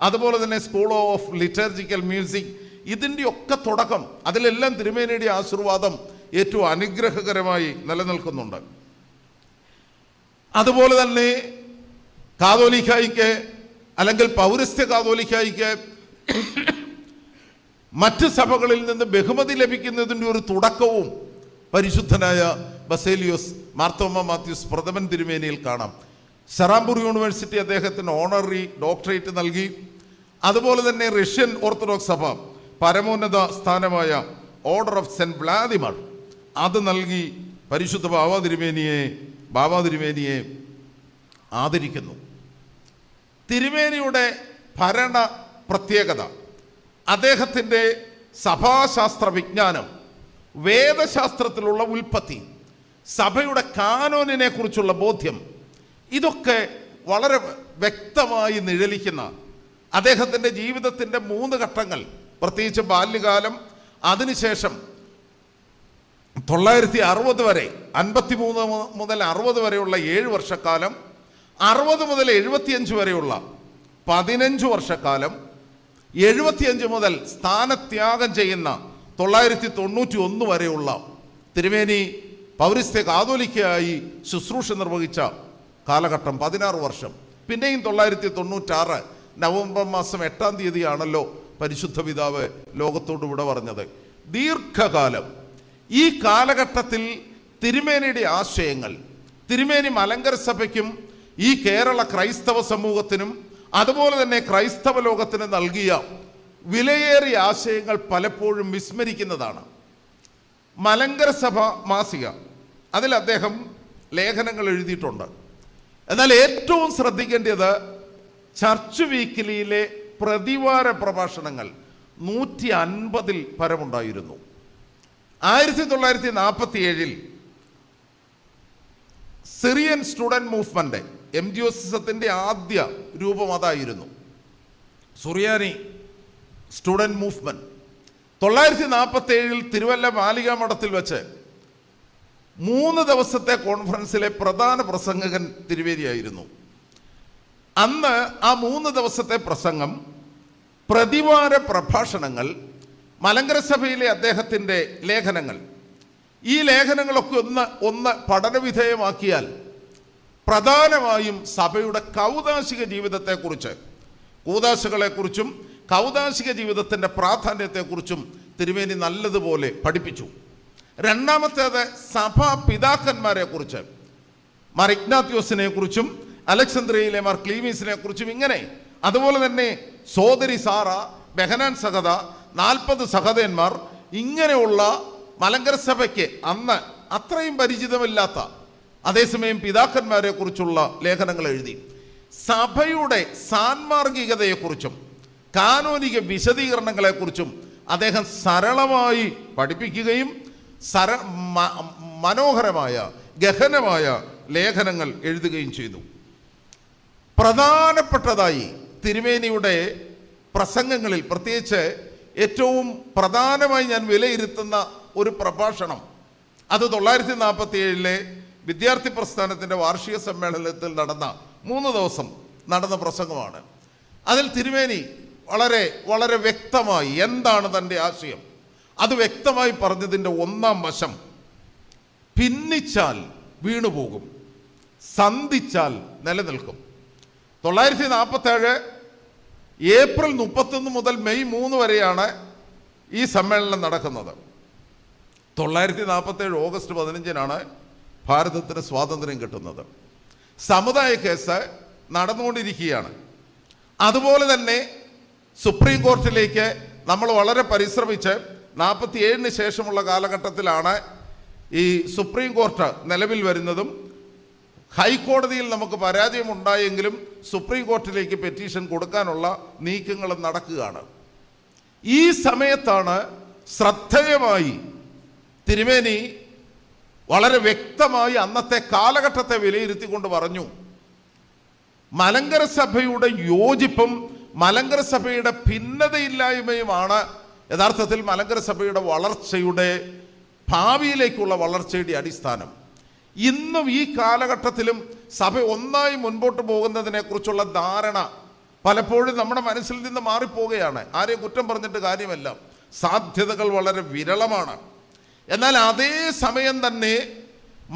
അതുപോലെ തന്നെ സ്കൂൾ ഓഫ് ലിറ്റർജിക്കൽ മ്യൂസിക്, ഇതിൻ്റെയൊക്കെ തുടക്കം, അതിലെല്ലാം തിരുമേനിയുടെ ആശീർവാദം ഏറ്റവും അനുഗ്രഹകരമായി നിലനിൽക്കുന്നുണ്ട്. അതുപോലെ തന്നെ കാതോലിക്കായിക്ക് അല്ലെങ്കിൽ പൗരസ്ത്യ കാതോലിക്കായിക്ക് മറ്റ് സഭകളിൽ നിന്ന് ബഹുമതി ലഭിക്കുന്നതിൻ്റെ ഒരു തുടക്കവും പരിശുദ്ധനായ ബസേലിയോസ് മാർത്തോമ മാത്യൂസ് പ്രഥമൻ തിരുമേനിയിൽ കാണാം. ശറാംപൂർ യൂണിവേഴ്സിറ്റി അദ്ദേഹത്തിന് ഓണററി ഡോക്ടറേറ്റ് നൽകി. അതുപോലെ തന്നെ റഷ്യൻ ഓർത്തഡോക്സ് സഭ പരമോന്നത സ്ഥാനമായ ഓർഡർ ഓഫ് സെന്റ് വ്ളാദിമർ അത് നൽകി പരിശുദ്ധ ബാബാ തിരുമേനിയെ ആദരിക്കുന്നു. തിരുമേനിയുടെ ഭരണ പ്രത്യേകത അദ്ദേഹത്തിൻ്റെ സഭാശാസ്ത്ര വിജ്ഞാനം, വേദശാസ്ത്രത്തിലുള്ള ഉൽപ്പത്തി, സഭയുടെ കാനോനിനെ കുറിച്ചുള്ള ബോധ്യം, ഇതൊക്കെ വളരെ വ്യക്തമായി നിഴലിക്കുന്ന അദ്ദേഹത്തിൻ്റെ ജീവിതത്തിൻ്റെ 3 ഘട്ടങ്ങൾ, പ്രത്യേകിച്ച് ബാല്യകാലം, അതിനുശേഷം 960 വരെ 53 മുതൽ 60 വരെയുള്ള 7 വർഷക്കാലം, 60 മുതൽ 75 വരെയുള്ള 15 വർഷക്കാലം, 75 മുതൽ സ്ഥാനത്യാഗം ചെയ്യുന്ന 991 വരെയുള്ള തിരുമേനി പൗരസ്ത്യ കാതോലിക്കയായി ശുശ്രൂഷ നിർവഹിച്ച കാലഘട്ടം 16 വർഷം. പിന്നെയും 996 നവംബർ മാസം 8-ാം തീയതിയാണല്ലോ പരിശുദ്ധ പിതാവ് ലോകത്തോട് വിട പറഞ്ഞത്. ദീർഘകാലം ഈ കാലഘട്ടത്തിൽ തിരുമേനിയുടെ ആശയങ്ങൾ, തിരുമേനി മലങ്കര സഭയ്ക്കും ഈ കേരള ക്രൈസ്തവ സമൂഹത്തിനും അതുപോലെ തന്നെ ക്രൈസ്തവ ലോകത്തിന് നൽകിയ വിലയേറിയ ആശയങ്ങൾ പലപ്പോഴും വിസ്മരിക്കുന്നതാണ്. മലങ്കര സഭ മാസിക, അതിൽ അദ്ദേഹം ലേഖനങ്ങൾ എഴുതിയിട്ടുണ്ട്. എന്നാൽ ഏറ്റവും ശ്രദ്ധിക്കേണ്ടത് ചർച്ച് വീക്കിലിയിലെ പ്രതിവാര പ്രഭാഷണങ്ങൾ 150-ൽ പരമുണ്ടായിരുന്നു. 1947 സിറിയൻ സ്റ്റുഡൻറ് മൂവ്മെന്റ്, MGOസിസത്തിൻ്റെ ആദ്യ രൂപം അതായിരുന്നു, സുറിയാനി സ്റ്റുഡൻറ് മൂവ്മെന്റ്. 947 തിരുവല്ല മാലിക മഠത്തിൽ വെച്ച് 3 ദിവസത്തെ കോൺഫറൻസിലെ പ്രധാന പ്രസംഗകൻ തിരുവേദിയായിരുന്നു. അന്ന് ആ 3 ദിവസത്തെ പ്രസംഗം, പ്രതിവാര പ്രഭാഷണങ്ങൾ, മലങ്കര സഭയിലെ അദ്ദേഹത്തിൻ്റെ ലേഖനങ്ങൾ, ഈ ലേഖനങ്ങളൊക്കെ ഒന്ന് പഠനവിധേയമാക്കിയാൽ പ്രധാനമായും സഭയുടെ കൗദാശിക ജീവിതത്തെക്കുറിച്ച്, കൂദാശകളെക്കുറിച്ചും കൗദാശിക ജീവിതത്തിൻ്റെ പ്രാധാന്യത്തെക്കുറിച്ചും തിരുമേനി നല്ലതുപോലെ പഠിപ്പിച്ചു. രണ്ടാമത്തേത് സഭാ പിതാക്കന്മാരെ കുറിച്ച്, മാർ ഇഗ്നാത്യോസിനെ കുറിച്ചും അലക്സാന്ദ്രിയയിലെ മാർ ക്ലീമീസിനെ കുറിച്ചും, ഇങ്ങനെ അതുപോലെ തന്നെ സോദരി സാറ, ബെഹനാൻ സഹദ, 40 സഹദന്മാർ, ഇങ്ങനെയുള്ള മലങ്കര സഭയ്ക്ക് അന്ന് അത്രയും പരിചിതമില്ലാത്ത അതേസമയം പിതാക്കന്മാരെ കുറിച്ചുള്ള ലേഖനങ്ങൾ എഴുതി. സഭയുടെ സാൻമാർഗികതയെക്കുറിച്ചും കാനോനിക വിശദീകരണങ്ങളെക്കുറിച്ചും അദ്ദേഹം സരളമായി പഠിപ്പിക്കുകയും മനോഹരമായ ഗഹനമായ ലേഖനങ്ങൾ എഴുതുകയും ചെയ്തു. പ്രധാനപ്പെട്ടതായി തിരുമേനിയുടെ പ്രസംഗങ്ങളിൽ, പ്രത്യേകിച്ച് ഏറ്റവും പ്രധാനമായി ഞാൻ വിലയിരുത്തുന്ന ഒരു പ്രഭാഷണം, അത് 947 വിദ്യാർത്ഥി പ്രസ്ഥാനത്തിൻ്റെ വാർഷിക സമ്മേളനത്തിൽ നടന്ന 3 ദിവസം നടന്ന പ്രസംഗമാണ്. അതിൽ തിരുമേനി വളരെ വളരെ വ്യക്തമായി എന്താണ് തൻ്റെ ആശയം അത് വ്യക്തമായി പറഞ്ഞതിൻ്റെ 1-ാം വശം, ഭിന്നിച്ചാൽ വീണുപോകും, സന്ധിച്ചാൽ നിലനിൽക്കും. 947 ഏപ്രിൽ 31 മുതൽ മെയ് 3 വരെയാണ് ഈ സമ്മേളനം നടക്കുന്നത്. 947 ഓഗസ്റ്റ് 15-നാണ് ഭാരതത്തിന് സ്വാതന്ത്ര്യം കിട്ടുന്നത്. സമുദായ കേസ് നടന്നുകൊണ്ടിരിക്കുകയാണ്. അതുപോലെ തന്നെ സുപ്രീം കോർട്ടിലേക്ക് നമ്മൾ വളരെ പരിശ്രമിച്ച് 47-ന് ശേഷമുള്ള കാലഘട്ടത്തിലാണ് ഈ സുപ്രീം കോർട്ട് നിലവിൽ വരുന്നതും. ഹൈക്കോടതിയിൽ നമുക്ക് പരാജയമുണ്ടായെങ്കിലും സുപ്രീം കോർട്ടിലേക്ക് പെറ്റീഷൻ കൊടുക്കാനുള്ള നീക്കങ്ങളും നടക്കുകയാണ്. ഈ സമയത്താണ് ശ്രദ്ധേയമായി തിരുമേനി വളരെ വ്യക്തമായി അന്നത്തെ കാലഘട്ടത്തെ വിലയിരുത്തിക്കൊണ്ട് പറഞ്ഞു, മലങ്കര സഭയുടെ യോജിപ്പും മലങ്കര സഭയുടെ ഭിന്നതയില്ലായ്മയുമാണ് യഥാർത്ഥത്തിൽ മലങ്കര സഭയുടെ വളർച്ചയുടെ, ഭാവിയിലേക്കുള്ള വളർച്ചയുടെ അടിസ്ഥാനം. ഇന്നും ഈ കാലഘട്ടത്തിലും സഭ ഒന്നായി മുൻപോട്ട് പോകുന്നതിനെക്കുറിച്ചുള്ള ധാരണ പലപ്പോഴും നമ്മുടെ മനസ്സിൽ നിന്ന് മാറിപ്പോവുകയാണ്. ആരെയും കുറ്റം പറഞ്ഞിട്ട് കാര്യമല്ല, സാധ്യതകൾ വളരെ വിരളമാണ്. എന്നാൽ അതേ സമയം തന്നെ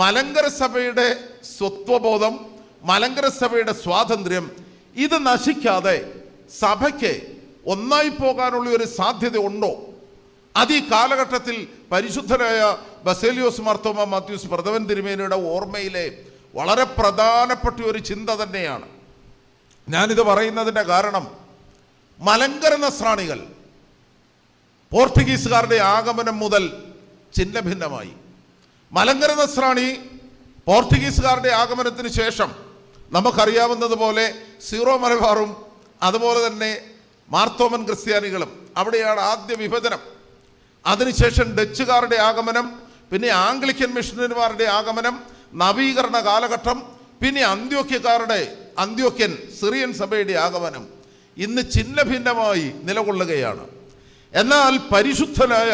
മലങ്കര സഭയുടെ സ്വത്വബോധം, മലങ്കര സഭയുടെ സ്വാതന്ത്ര്യം ഇത് നശിക്കാതെ സഭയ്ക്ക് ഒന്നായി പോകാനുള്ള ഒരു സാധ്യത ഉണ്ടോ? അത് ഈ കാലഘട്ടത്തിൽ പരിശുദ്ധരായ ബസേലിയോസ് മാർത്തോമാ മാത്യൂസ് പ്രഥമൻ തിരുമേനിയുടെ ഓർമ്മയിലെ വളരെ പ്രധാനപ്പെട്ട ഒരു ചിന്ത തന്നെയാണ്. ഞാനിത് പറയുന്നതിൻ്റെ കാരണം, മലങ്കര നസ്രാണികൾ പോർട്ടുഗീസുകാരുടെ ആഗമനം മുതൽ ചിഹ്ന ഭിന്നമായി. മലങ്കര നസ്രാണി പോർട്ടുഗീസുകാരുടെ ആഗമനത്തിന് ശേഷം നമുക്കറിയാവുന്നതുപോലെ സീറോ മലബാറും അതുപോലെ തന്നെ മാർത്തോമൻ ക്രിസ്ത്യാനികളും, അവിടെയാണ് ആദ്യ വിഭജനം. അതിനുശേഷം ഡച്ചുകാരുടെ ആഗമനം, പിന്നെ ആംഗ്ലിക്കൻ മിഷണറിമാരുടെ ആഗമനം, നവീകരണ കാലഘട്ടം, പിന്നെ അന്ത്യോക്യൻ സിറിയൻ സഭയുടെ ആഗമനം ഇന്ന് ചിഹ്ന ഭിന്നമായി നിലകൊള്ളുകയാണ്. എന്നാൽ പരിശുദ്ധനായ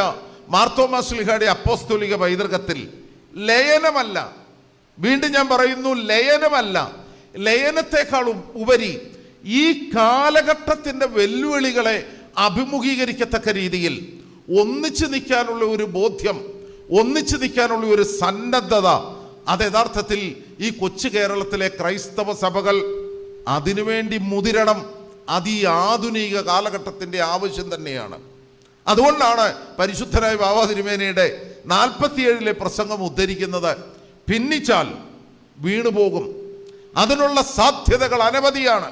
മാർത്തോമാ ശ്ലീഹായുടെ അപ്പോസ്തോലിക പൈതൃകത്തിൽ ലയനമല്ല, വീണ്ടും ഞാൻ പറയുന്നു, ലയനമല്ല, ലയനത്തെക്കാളും ഉപരി ഈ കാലഘട്ടത്തിൻ്റെ വെല്ലുവിളികളെ അഭിമുഖീകരിക്കത്തക്ക രീതിയിൽ ഒന്നിച്ചു നിൽക്കാനുള്ള ഒരു ബോധ്യം, ഒന്നിച്ചു നിൽക്കാനുള്ള ഒരു സന്നദ്ധത, അത് യഥാർത്ഥത്തിൽ ഈ കൊച്ചു കേരളത്തിലെ ക്രൈസ്തവ സഭകൾ അതിനുവേണ്ടി മുതിരണം. അത് ഈ ആധുനിക കാലഘട്ടത്തിൻ്റെ ആവശ്യം തന്നെയാണ്. അതുകൊണ്ടാണ് പരിശുദ്ധനായ ബാവാ തിരുമേനിയുടെ 47 പ്രസംഗം ഉദ്ധരിക്കുന്നത്. ഭിന്നിച്ചാൽ വീണുപോകും, അതിനുള്ള സാധ്യതകൾ അനവധിയാണ്.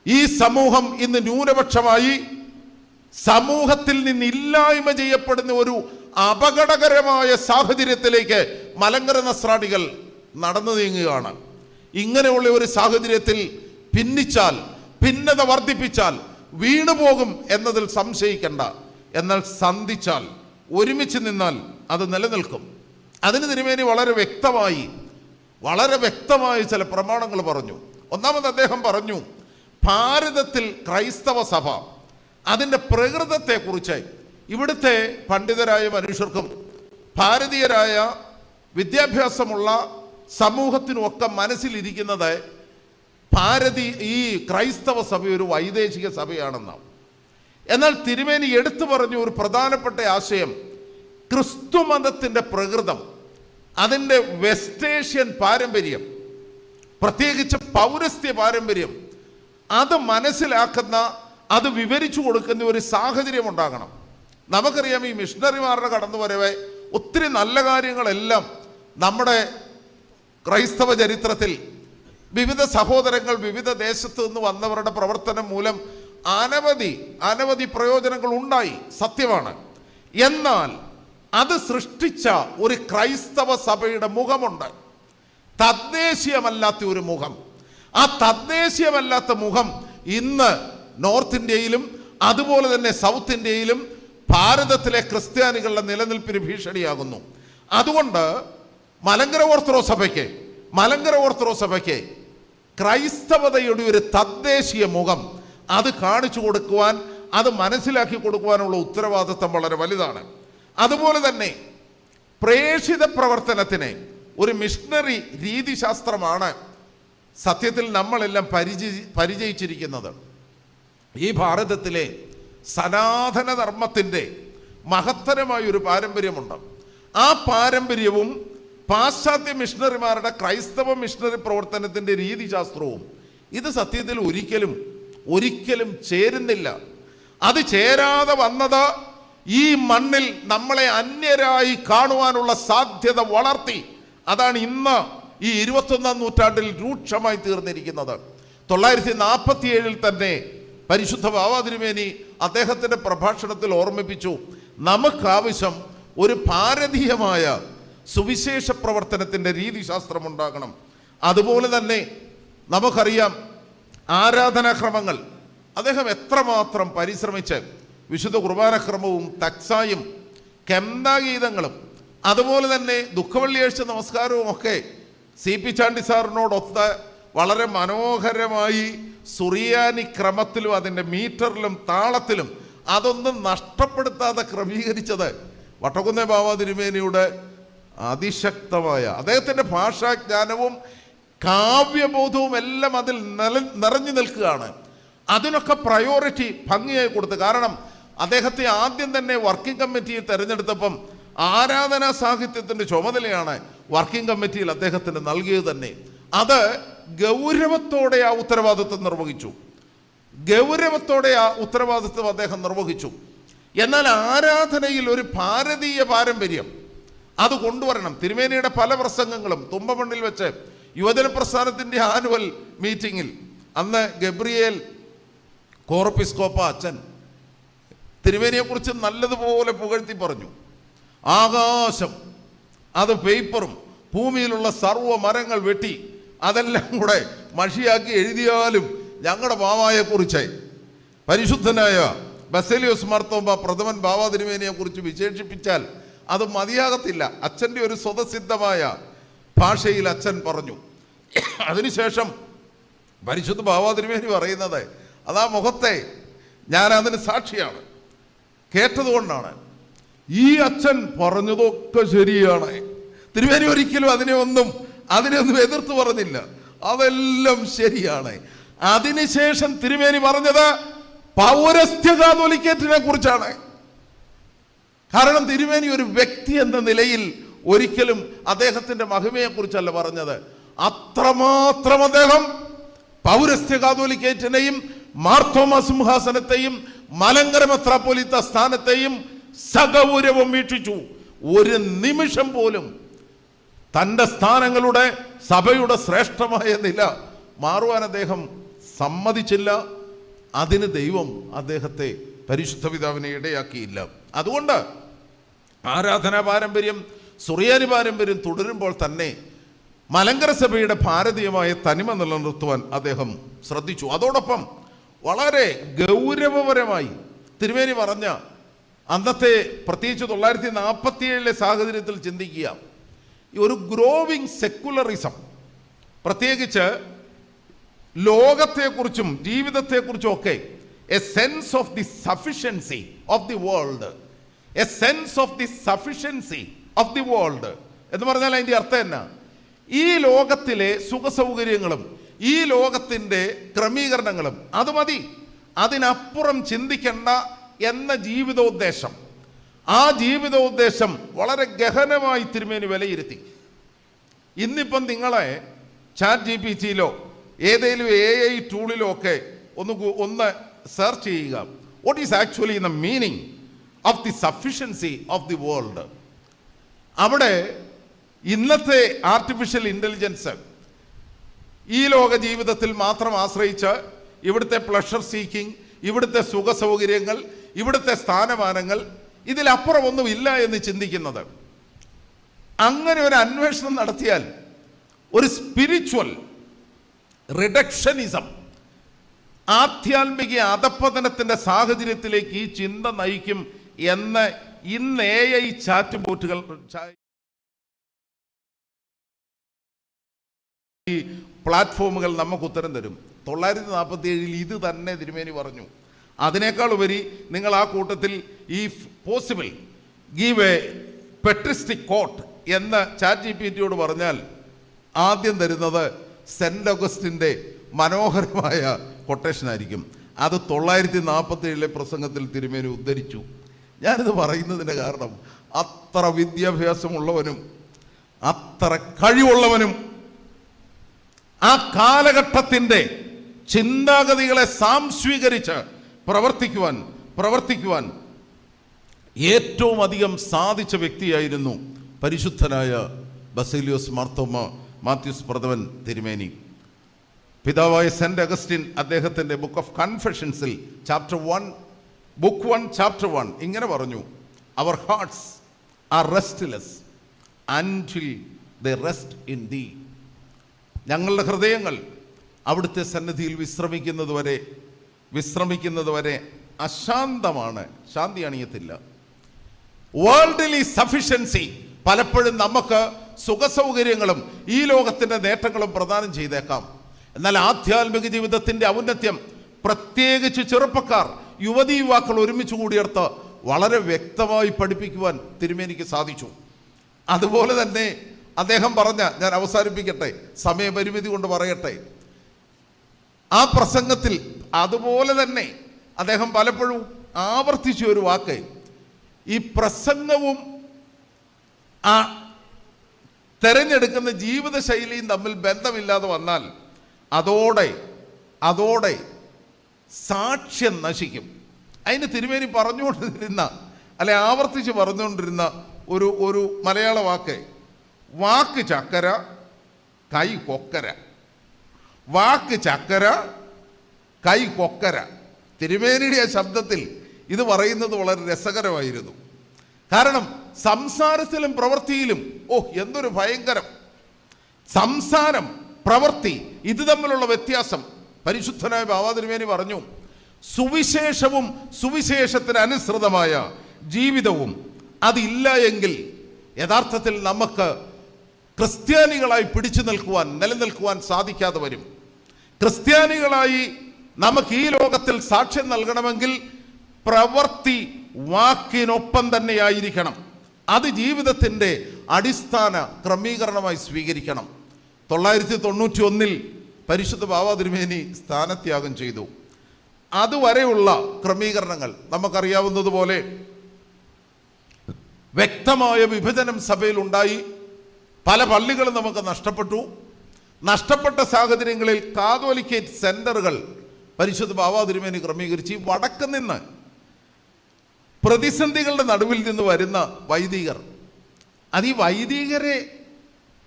ഈ സമൂഹം ഇന്ന് ന്യൂനപക്ഷമായി സമൂഹത്തിൽ നിന്ന് ഇല്ലായ്മ ചെയ്യപ്പെടുന്ന ഒരു അപകടകരമായ സാഹചര്യത്തിലേക്ക് മലങ്കര നസ്രാണികൾ നടന്നു നീങ്ങുകയാണ്. ഇങ്ങനെയുള്ള ഒരു സാഹചര്യത്തിൽ ഭിന്നിച്ചാൽ, ഭിന്നത വർദ്ധിപ്പിച്ചാൽ വീണുപോകും എന്നതിൽ സംശയിക്കേണ്ട. എന്നാൽ സന്ധിച്ചാൽ, ഒരുമിച്ച് നിന്നാൽ അത് നിലനിൽക്കും. അതിന് തിരുമേനി വളരെ വ്യക്തമായി ചില പ്രമാണങ്ങൾ പറഞ്ഞു. ഒന്നാമത് അദ്ദേഹം പറഞ്ഞു, ഭാരതത്തിൽ ക്രൈസ്തവ സഭ അതിൻ്റെ പ്രകൃതത്തെക്കുറിച്ച് ഇവിടുത്തെ പണ്ഡിതരായ മനുഷ്യർക്കും ഭാരതീയരായ വിദ്യാഭ്യാസമുള്ള സമൂഹത്തിനുമൊക്കെ മനസ്സിലിരിക്കുന്നത് ഈ ക്രൈസ്തവ സഭ ഒരു വൈദേശിക സഭയാണെന്നാണ്. എന്നാൽ തിരുമേനി എടുത്തു പറഞ്ഞ ഒരു പ്രധാനപ്പെട്ട ആശയം, ക്രിസ്തു മതത്തിൻ്റെ പ്രകൃതം, അതിൻ്റെ വെസ്റ്റേഷ്യൻ പാരമ്പര്യം, പ്രത്യേകിച്ച് പൗരസ്ത്യ പാരമ്പര്യം, അത് മനസ്സിലാക്കുന്ന, അത് വിവരിച്ചു കൊടുക്കുന്ന ഒരു സാഹചര്യം ഉണ്ടാകണം. നമുക്കറിയാം, ഈ മിഷണറിമാരുടെ കടന്നുവരവ് ഒത്തിരി നല്ല കാര്യങ്ങളെല്ലാം നമ്മുടെ ക്രൈസ്തവ ചരിത്രത്തിൽ വിവിധ സഹോദരങ്ങൾ വിവിധ ദേശത്ത് നിന്ന് വന്നവരുടെ പ്രവർത്തനം മൂലം അനവധി പ്രയോജനങ്ങൾ ഉണ്ടായി, സത്യമാണ്. എന്നാൽ അത് സൃഷ്ടിച്ച ഒരു ക്രൈസ്തവ സഭയുടെ മുഖമുണ്ട്, തദ്ദേശീയമല്ലാത്ത ഒരു മുഖം. ആ തദ്ദേശീയമല്ലാത്ത മുഖം ഇന്ന് നോർത്ത് ഇന്ത്യയിലും അതുപോലെ തന്നെ സൗത്ത് ഇന്ത്യയിലും ഭാരതത്തിലെ ക്രിസ്ത്യാനികളുടെ നിലനിൽപ്പിന് ഭീഷണിയാകുന്നു. അതുകൊണ്ട് മലങ്കര ഓർത്തഡോക്സ് സഭയ്ക്ക് ക്രൈസ്തവതയുടെ ഒരു തദ്ദേശീയ മുഖം അത് കാണിച്ചു കൊടുക്കുവാൻ, അത് മനസ്സിലാക്കി കൊടുക്കുവാനുള്ള ഉത്തരവാദിത്വം വളരെ വലുതാണ്. അതുപോലെ തന്നെ പ്രേക്ഷിത പ്രവർത്തനത്തിന് ഒരു മിഷണറി രീതിശാസ്ത്രമാണ് സത്യത്തിൽ നമ്മളെല്ലാം പരിചയിച്ചിരിക്കുന്നത്. ഈ ഭാരതത്തിലെ സനാതന ധർമ്മത്തിൻ്റെ മഹത്തരമായൊരു പാരമ്പര്യമുണ്ട്. ആ പാരമ്പര്യവും പാശ്ചാത്യ മിഷണറിമാരുടെ ക്രൈസ്തവ മിഷണറി പ്രവർത്തനത്തിൻ്റെ രീതിശാസ്ത്രവും ഇത് സത്യത്തിൽ ഒരിക്കലും ചേരുന്നില്ല. അത് ചേരാതെ വന്നത് ഈ മണ്ണിൽ നമ്മളെ അന്യരായി കാണുവാനുള്ള സാധ്യത വളർത്തി. അതാണ് ഇന്ന് ഈ 21-ാം നൂറ്റാണ്ടിൽ രൂക്ഷമായി തീർന്നിരിക്കുന്നത്. 947 തന്നെ പരിശുദ്ധ ബാവാ തിരുമേനി അദ്ദേഹത്തിൻ്റെ പ്രഭാഷണത്തിൽ ഓർമ്മിപ്പിച്ചു, നമുക്കാവശ്യം ഒരു ഭാരതീയമായ സുവിശേഷ പ്രവർത്തനത്തിൻ്റെ രീതിശാസ്ത്രം ഉണ്ടാകണം. അതുപോലെ തന്നെ നമുക്കറിയാം, ആരാധനാക്രമങ്ങൾ അദ്ദേഹം എത്രമാത്രം പരിശ്രമിച്ച് വിശുദ്ധ കുർബാനക്രമവും തക്സായും കെന്താഗീതങ്ങളും അതുപോലെ തന്നെ ദുഃഖവെള്ളിയാഴ്ച നമസ്കാരവും ഒക്കെ CP ചാണ്ടി സാറിനോടൊത്ത് വളരെ മനോഹരമായി സുറിയാനി ക്രമത്തിലും അതിൻ്റെ മീറ്ററിലും താളത്തിലും അതൊന്നും നഷ്ടപ്പെടുത്താതെ ക്രമീകരിച്ചത് വട്ടക്കുന്നേ ബാവാ തിരുമേനിയുടെ അതിശക്തമായ അദ്ദേഹത്തിൻ്റെ ഭാഷാജ്ഞാനവും കാവ്യബോധവും എല്ലാം അതിൽ നിറഞ്ഞു നിൽക്കുകയാണ്. അതിനൊക്കെ പ്രയോറിറ്റി ഭംഗിയായി കൊടുത്തു. കാരണം അദ്ദേഹത്തെ ആദ്യം തന്നെ വർക്കിംഗ് കമ്മിറ്റിയിൽ തെരഞ്ഞെടുത്തപ്പം ആരാധനാ സാഹിത്യത്തിൻ്റെ ചുമതലയാണ് വർക്കിംഗ് കമ്മിറ്റിയിൽ അദ്ദേഹത്തിന് നൽകിയത് തന്നെ. അത് ഗൗരവത്തോടെ ആ ഉത്തരവാദിത്വം നിർവഹിച്ചു. അദ്ദേഹം നിർവഹിച്ചു. എന്നാൽ ആരാധനയിൽ ഒരു ഭാരതീയ പാരമ്പര്യം അത് കൊണ്ടുവരണം. തിരുമേനിയുടെ പല പ്രസംഗങ്ങളും തുമ്പമണ്ണിൽ വെച്ച് യുവജന പ്രസ്ഥാനത്തിൻ്റെ ആനുവൽ മീറ്റിങ്ങിൽ അന്ന് ഗബ്രിയേൽ കോറപ്പിസ്കോപ്പ അച്ഛൻ തിരുമേനിയെക്കുറിച്ച് നല്ലതുപോലെ പുകഴ്ത്തി പറഞ്ഞു. ആകാശം അത് പേപ്പറും ഭൂമിയിലുള്ള സർവ്വ മരങ്ങൾ വെട്ടി അതെല്ലാം കൂടെ മഷിയാക്കി എഴുതിയാലും ഞങ്ങളുടെ ബാവായെക്കുറിച്ച്, പരിശുദ്ധനായ ബസേലിയോസ് മാർത്തോമ്മ പ്രഥമൻ ബാവ തിരുമേനിയെക്കുറിച്ച് വിശേഷിപ്പിച്ചാൽ അത് മതിയാകത്തില്ല. അച്ഛൻ്റെ ഒരു സ്വതസിദ്ധമായ ഭാഷയിൽ അച്ഛൻ പറഞ്ഞു. അതിനുശേഷം പരിശുദ്ധ ബാവ തിരുമേനി പറയുന്നത് അതാ മുഖത്തെ ഞാൻ അതിന് സാക്ഷിയാണ്, കേട്ടതുകൊണ്ടാണ്. ഈ അച്ഛൻ പറഞ്ഞതൊക്കെ ശരിയാണ്. തിരുമേനി ഒരിക്കലും അതിനെയൊന്നും എതിർത്ത് പറഞ്ഞില്ല. അതെല്ലാം ശരിയാണ്. അതിനുശേഷം തിരുമേനി പറഞ്ഞത് പൗരസ്ത്യ കാതോലിക്കേറ്റിനെ കുറിച്ചാണ്. കാരണം തിരുമേനി ഒരു വ്യക്തി എന്ന നിലയിൽ ഒരിക്കലും അദ്ദേഹത്തിന്റെ മഹിമയെക്കുറിച്ചല്ല പറഞ്ഞത്. അത്രമാത്രം അദ്ദേഹം പൗരസ്ത്യ കാതോലിക്കേറ്റിനെയും മാർത്തോമ സിംഹാസനത്തെയും മലങ്കര മെത്രാപ്പോലീത്ത സ്ഥാനത്തെയും സഗൗരവം വീക്ഷിച്ചു. ഒരു നിമിഷം പോലും തൻ്റെ സ്ഥാനങ്ങളുടെ സഭയുടെ ശ്രേഷ്ഠമായ നില മാറുവാൻ അദ്ദേഹം സമ്മതിച്ചില്ല. അതിന് ദൈവം അദ്ദേഹത്തെ പരിശുദ്ധ പിതാവിനെ ഇടയാക്കിയില്ല. അതുകൊണ്ട് ആരാധനാ പാരമ്പര്യം, സുറിയാനി പാരമ്പര്യം തുടരുമ്പോൾ തന്നെ മലങ്കര സഭയുടെ ഭാരതീയമായ തനിമ നിലനിർത്തുവാൻ അദ്ദേഹം ശ്രദ്ധിച്ചു. അതോടൊപ്പം വളരെ ഗൗരവപരമായി തിരുമേനി പറഞ്ഞ അന്നത്തെ പ്രത്യേകിച്ച് 1947 സാഹചര്യത്തിൽ ചിന്തിക്കുക, ഒരു ഗ്രോവിങ് സെക്കുലറിസം, പ്രത്യേകിച്ച് ലോകത്തെക്കുറിച്ചും ജീവിതത്തെക്കുറിച്ചും ഒക്കെ A sense of the sufficiency of the world, A sense of the sufficiency of the world എന്ന് പറഞ്ഞാൽ അതിൻ്റെ അർത്ഥം എന്നാ? ഈ ലോകത്തിലെ സുഖസൗകര്യങ്ങളും ഈ ലോകത്തിൻ്റെ ക്രമീകരണങ്ങളും അത് മതി, അതിനപ്പുറം ചിന്തിക്കേണ്ട എന്ന ജീവിതോദ്ദേശം. ആ ജീവിതോദ്ദേശം വളരെ ഗഹനമായി തിരുമേനി വിലയിരുത്തി. ഇന്നിപ്പം നിങ്ങളെ ചാറ്റ് GPT-യിലോ ഏതെങ്കിലും AI ടൂളിലോ ഒക്കെ ഒന്ന് സെർച്ച് ചെയ്യുക, what is actually the meaning of the sufficiency of the world. അവിടെ ഇന്നത്തെ ആർട്ടിഫിഷ്യൽ ഇൻ്റലിജൻസ് ഈ ലോക ജീവിതത്തിൽ മാത്രം ആശ്രയിച്ച് ഇവിടുത്തെ പ്ലഷർ സീക്കിംഗ്, ഇവിടുത്തെ സുഖ സൗകര്യങ്ങൾ, ഇവിടുത്തെ സ്ഥാനമാനങ്ങൾ, ഇതിലപ്പുറം ഒന്നും ഇല്ല എന്ന് ചിന്തിക്കുന്നത്. അങ്ങനെ ഒരു അന്വേഷണം നടത്തിയാൽ ഒരു സ്പിരിച്വൽ റിഡക്ഷനിസം, ആധ്യാത്മിക അധപ്പതനത്തിൻ്റെ സാഹചര്യത്തിലേക്ക് ഈ ചിന്ത നയിക്കും എന്ന് ഇന്ന് AI ചാറ്റ് ബോട്ടുകൾ, ഈ പ്ലാറ്റ്ഫോമുകൾ നമുക്ക് ഉത്തരം തരും. 1947 ഇത് തന്നെ തിരുമേനി പറഞ്ഞു. അതിനേക്കാൾ ഉപരി നിങ്ങൾ ആ കൂട്ടത്തിൽ ഈ പോസിബിൾ ഗീവ് എ പെട്രിസ്റ്റിക് കോട്ട് എന്ന് ചാറ്റ് GPT-യോട് പറഞ്ഞാൽ ആദ്യം തരുന്നത് സെൻറ്റ് ഓഗസ്റ്റിൻ്റെ മനോഹരമായ കൊട്ടേഷൻ ആയിരിക്കും. അത് 1947 പ്രസംഗത്തിൽ തിരുമേനി ഉദ്ധരിച്ചു. ഞാനിത് പറയുന്നതിൻ്റെ കാരണം അത്ര വിദ്യാഭ്യാസമുള്ളവനും അത്ര കഴിവുള്ളവനും ആ കാലഘട്ടത്തിൻ്റെ ചിന്താഗതികളെ സാംസ്വീകരിച്ച് പ്രവർത്തിക്കുവാൻ ഏറ്റവും അധികം സാധിച്ച വ്യക്തിയായിരുന്നു പരിശുദ്ധനായ ബസേലിയോസ് മാർത്തോമ്മ മാത്യൂസ് പ്രഥമൻ തിരുമേനി. പിതാവായ സെൻറ്റ് അഗസ്റ്റിൻ അദ്ദേഹത്തിൻ്റെ ബുക്ക് ഓഫ് കൺഫെഷൻസിൽ ബുക്ക് 1 ചാപ്റ്റർ 1 ഇങ്ങനെ പറഞ്ഞു: our hearts are restless until they rest in thee. ഞങ്ങളുടെ ഹൃദയങ്ങൾ അവിടുത്തെ സന്നിധിയിൽ വിശ്രമിക്കുന്നത് വരെ അശാന്തമാണ്, ശാന്തി അണിയത്തില്ല. വേൾഡ്ലി സഫിഷ്യൻസി പലപ്പോഴും നമുക്ക് സുഖസൗകര്യങ്ങളും ഈ ലോകത്തിൻ്റെ നേട്ടങ്ങളും പ്രദാനം ചെയ്തേക്കാം. എന്നാൽ ആധ്യാത്മിക ജീവിതത്തിൻ്റെ ഔന്നത്യം പ്രത്യേകിച്ച് ചെറുപ്പക്കാർ, യുവതീ യുവാക്കൾ ഒരുമിച്ച് കൂടിയെടുത്ത് വളരെ വ്യക്തമായി പഠിപ്പിക്കുവാൻ തിരുമേനിക്ക് സാധിച്ചു. അതുപോലെ തന്നെ അദ്ദേഹം പറഞ്ഞ, ഞാൻ അവസാനിപ്പിക്കട്ടെ, സമയപരിമിതി കൊണ്ട് പറയട്ടെ, ആ പ്രസംഗത്തിൽ അതുപോലെ തന്നെ അദ്ദേഹം പലപ്പോഴും ആവർത്തിച്ച ഒരു വാക്ക്, ഈ പ്രസംഗവും ആ തെരഞ്ഞെടുക്കുന്ന ജീവിതശൈലിയും തമ്മിൽ ബന്ധമില്ലാതെ വന്നാൽ അതോടെ സാക്ഷ്യം നശിക്കും. അതിന് തിരുമേനി പറഞ്ഞുകൊണ്ടിരുന്ന, അല്ലെ ആവർത്തിച്ച് പറഞ്ഞുകൊണ്ടിരുന്ന ഒരു മലയാള വാക്ക് ചക്കര കൈ കൊക്കര. വാക്ക് ചക്കര കൈ കൊക്കര. തിരുമേനിയുടെ ആ ശബ്ദത്തിൽ ഇത് പറയുന്നത് വളരെ രസകരമായിരുന്നു. കാരണം സംസാരത്തിലും പ്രവൃത്തിയിലും എന്തൊരു ഭയങ്കരം! സംസാരം, പ്രവൃത്തി, ഇത് തമ്മിലുള്ള വ്യത്യാസം പരിശുദ്ധനായ ബാവാ തിരുമേനി പറഞ്ഞു. സുവിശേഷവും സുവിശേഷത്തിന് അനുസൃതമായ ജീവിതവും അതില്ല എങ്കിൽ യഥാർത്ഥത്തിൽ നമുക്ക് ക്രിസ്ത്യാനികളായി പിടിച്ചു നിലനിൽക്കുവാൻ സാധിക്കാതെ വരും. ക്രിസ്ത്യാനികളായി നമുക്ക് ഈ ലോകത്തിൽ സാക്ഷ്യം നൽകണമെങ്കിൽ പ്രവൃത്തി വാക്കിനൊപ്പം തന്നെയായിരിക്കണം. അത് ജീവിതത്തിൻ്റെ അടിസ്ഥാന ക്രമീകരണമായി സ്വീകരിക്കണം. 991 പരിശുദ്ധ ബാവാ തിരുമേനി സ്ഥാനത്യാഗം ചെയ്തു. അതുവരെയുള്ള ക്രമീകരണങ്ങൾ നമുക്കറിയാവുന്നതുപോലെ വ്യക്തമായ വിഭജനം സഭയിൽ ഉണ്ടായി. പല പള്ളികളും നമുക്ക് നഷ്ടപ്പെട്ട സാഹചര്യങ്ങളിൽ കാതോലിക്കേറ്റ് സെന്ററുകൾ പരിശുദ്ധ ബാവാ തിരുമേനി ക്രമീകരിച്ച് വടക്ക് നിന്ന് പ്രതിസന്ധികളുടെ നടുവിൽ നിന്ന് വരുന്ന വൈദികർ, അത് ഈ വൈദികരെ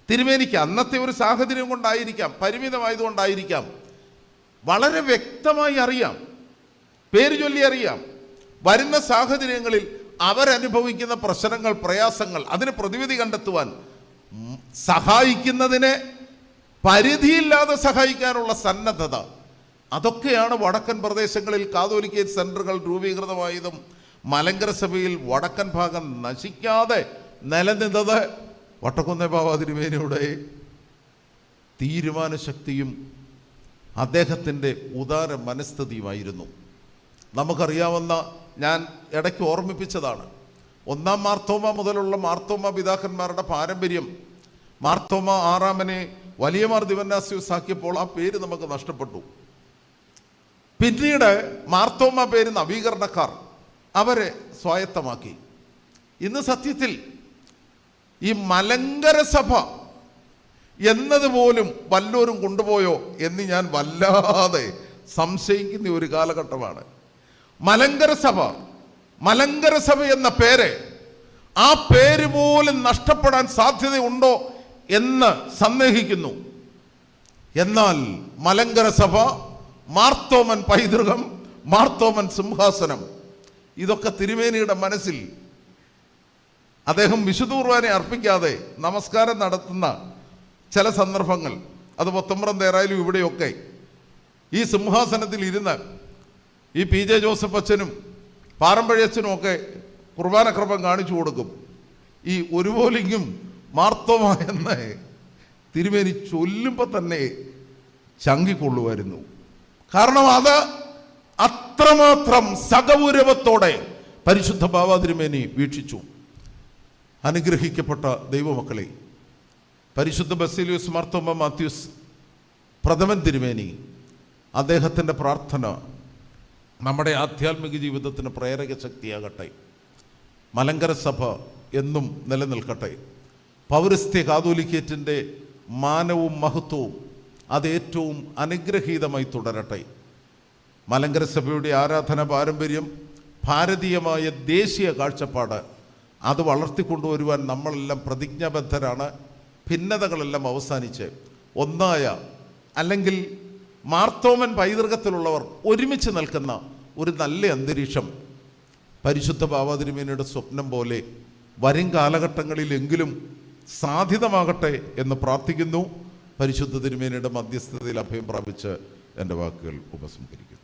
തിരുമേനിക്ക് അന്നത്തെ ഒരു സാഹചര്യം കൊണ്ടായിരിക്കാം, പരിമിതമായതുകൊണ്ടായിരിക്കാം, വളരെ വ്യക്തമായി അറിയാം, പേര് ചൊല്ലി അറിയാം. വരുന്ന സാഹചര്യങ്ങളിൽ അവരനുഭവിക്കുന്ന പ്രശ്നങ്ങൾ, പ്രയാസങ്ങൾ, അതിന് പ്രതിവിധി കണ്ടെത്തുവാൻ സഹായിക്കുന്നതിന് പരിധിയില്ലാതെ സഹായിക്കാനുള്ള സന്നദ്ധത, അതൊക്കെയാണ് വടക്കൻ പ്രദേശങ്ങളിൽ കാതോലിക്കേറ്റ് സെന്ററുകൾ രൂപീകൃതമായതും മലങ്കര സഭയിൽ വടക്കൻ ഭാഗം നശിക്കാതെ നിലനിന്നത് വട്ടക്കുന്നേ ബാവാ തിരുമേനിയുടെ തീരുമാനശക്തിയും അദ്ദേഹത്തിൻ്റെ ഉദാര മനസ്ഥിതിയുമായിരുന്നു. നമുക്കറിയാവുന്ന, ഞാൻ ഇടയ്ക്ക് ഓർമ്മിപ്പിച്ചതാണ്, 1-ാം മാർത്തോമ മുതലുള്ള മാർത്തോമ പിതാക്കന്മാരുടെ പാരമ്പര്യം. മാർത്തോമ 6-ാമനെ വലിയ മാർ ദിവന്നാസ്യൂസ് ആക്കിയപ്പോൾ ആ പേര് നമുക്ക് നഷ്ടപ്പെട്ടു. പിന്നീട് മാർത്തോമ പേര് നവീകരണക്കാർ അവരെ സ്വായത്തമാക്കി. ഇന്ന് സത്യത്തിൽ ഈ മലങ്കര സഭ എന്നതുപോലും വല്ലോരും കൊണ്ടുപോയോ എന്ന് ഞാൻ വല്ലാതെ സംശയിക്കുന്ന ഒരു കാലഘട്ടമാണ്. മലങ്കര സഭ എന്ന പേര്, ആ പേര് പോലും നഷ്ടപ്പെടാൻ സാധ്യതയുണ്ടോ എന്ന് സന്ദേഹിക്കുന്നു. എന്നാൽ മലങ്കര സഭ, മാർത്തോമൻ പൈതൃകം, മാർത്തോമൻ സിംഹാസനം, ഇതൊക്കെ തിരുമേനിയുടെ മനസ്സിൽ, അദ്ദേഹം വിശുദ്ധ കുർബാന അർപ്പിക്കാതെ നമസ്കാരം നടത്തുന്ന ചില സന്ദർഭങ്ങൾ, അത് പൊത്തമ്പ്രം തേറായാലും ഇവിടെയൊക്കെ ഈ സിംഹാസനത്തിൽ ഇരുന്ന് ഈ PJ ജോസഫ് അച്ഛനും പാരമ്പര്യച്ഛനും ഒക്കെ കുർബാനക്രമം കാണിച്ചു കൊടുക്കും. ഈ ഒരു പോലിങ്ങും മാർത്തോമ എന്ന് തിരുമേനി ചൊല്ലുമ്പോൾ തന്നെ ചങ്കിക്കൊള്ളുമായിരുന്നു. കാരണം അത് അത്രമാത്രം സഗൗരവത്തോടെ പരിശുദ്ധ ബാവാ തിരുമേനി വീക്ഷിച്ചു. അനുഗ്രഹിക്കപ്പെട്ട ദൈവമക്കളെ, പരിശുദ്ധ ബസേലിയോസ് മാർത്തോമ മാത്യൂസ് പ്രഥമൻ തിരുമേനി, അദ്ദേഹത്തിൻ്റെ പ്രാർത്ഥന നമ്മുടെ ആധ്യാത്മിക ജീവിതത്തിന് പ്രേരക ശക്തിയാകട്ടെ. മലങ്കര സഭ എന്നും നിലനിൽക്കട്ടെ. പൗരസ്ത്യ കാതോലിക്കേറ്റിൻ്റെ മാനവും മഹത്വവും അത് ഏറ്റവും അനുഗ്രഹീതമായി തുടരട്ടെ. മലങ്കര സഭയുടെ ആരാധന പാരമ്പര്യം, ഭാരതീയമായ ദേശീയ കാഴ്ചപ്പാട്, അത് വളർത്തിക്കൊണ്ടുവരുവാൻ നമ്മളെല്ലാം പ്രതിജ്ഞാബദ്ധരാണ്. ഭിന്നതകളെല്ലാം അവസാനിച്ച് ഒന്നായ, അല്ലെങ്കിൽ മാർത്തോമൻ പൈതൃകത്തിലുള്ളവർ ഒരുമിച്ച് നിൽക്കുന്ന ഒരു നല്ല അന്തരീക്ഷം പരിശുദ്ധ ബാവാ തിരുമേനിയുടെ സ്വപ്നം പോലെ വരും കാലഘട്ടങ്ങളിലെങ്കിലും സാധ്യതമാകട്ടെ എന്ന് പ്രാർത്ഥിക്കുന്നു. പരിശുദ്ധ തിരുമേനിയുടെ മധ്യസ്ഥതയിൽ അഭയം പ്രാപിച്ച് എൻ്റെ വാക്കുകൾ ഉപസംഹരിക്കുന്നു.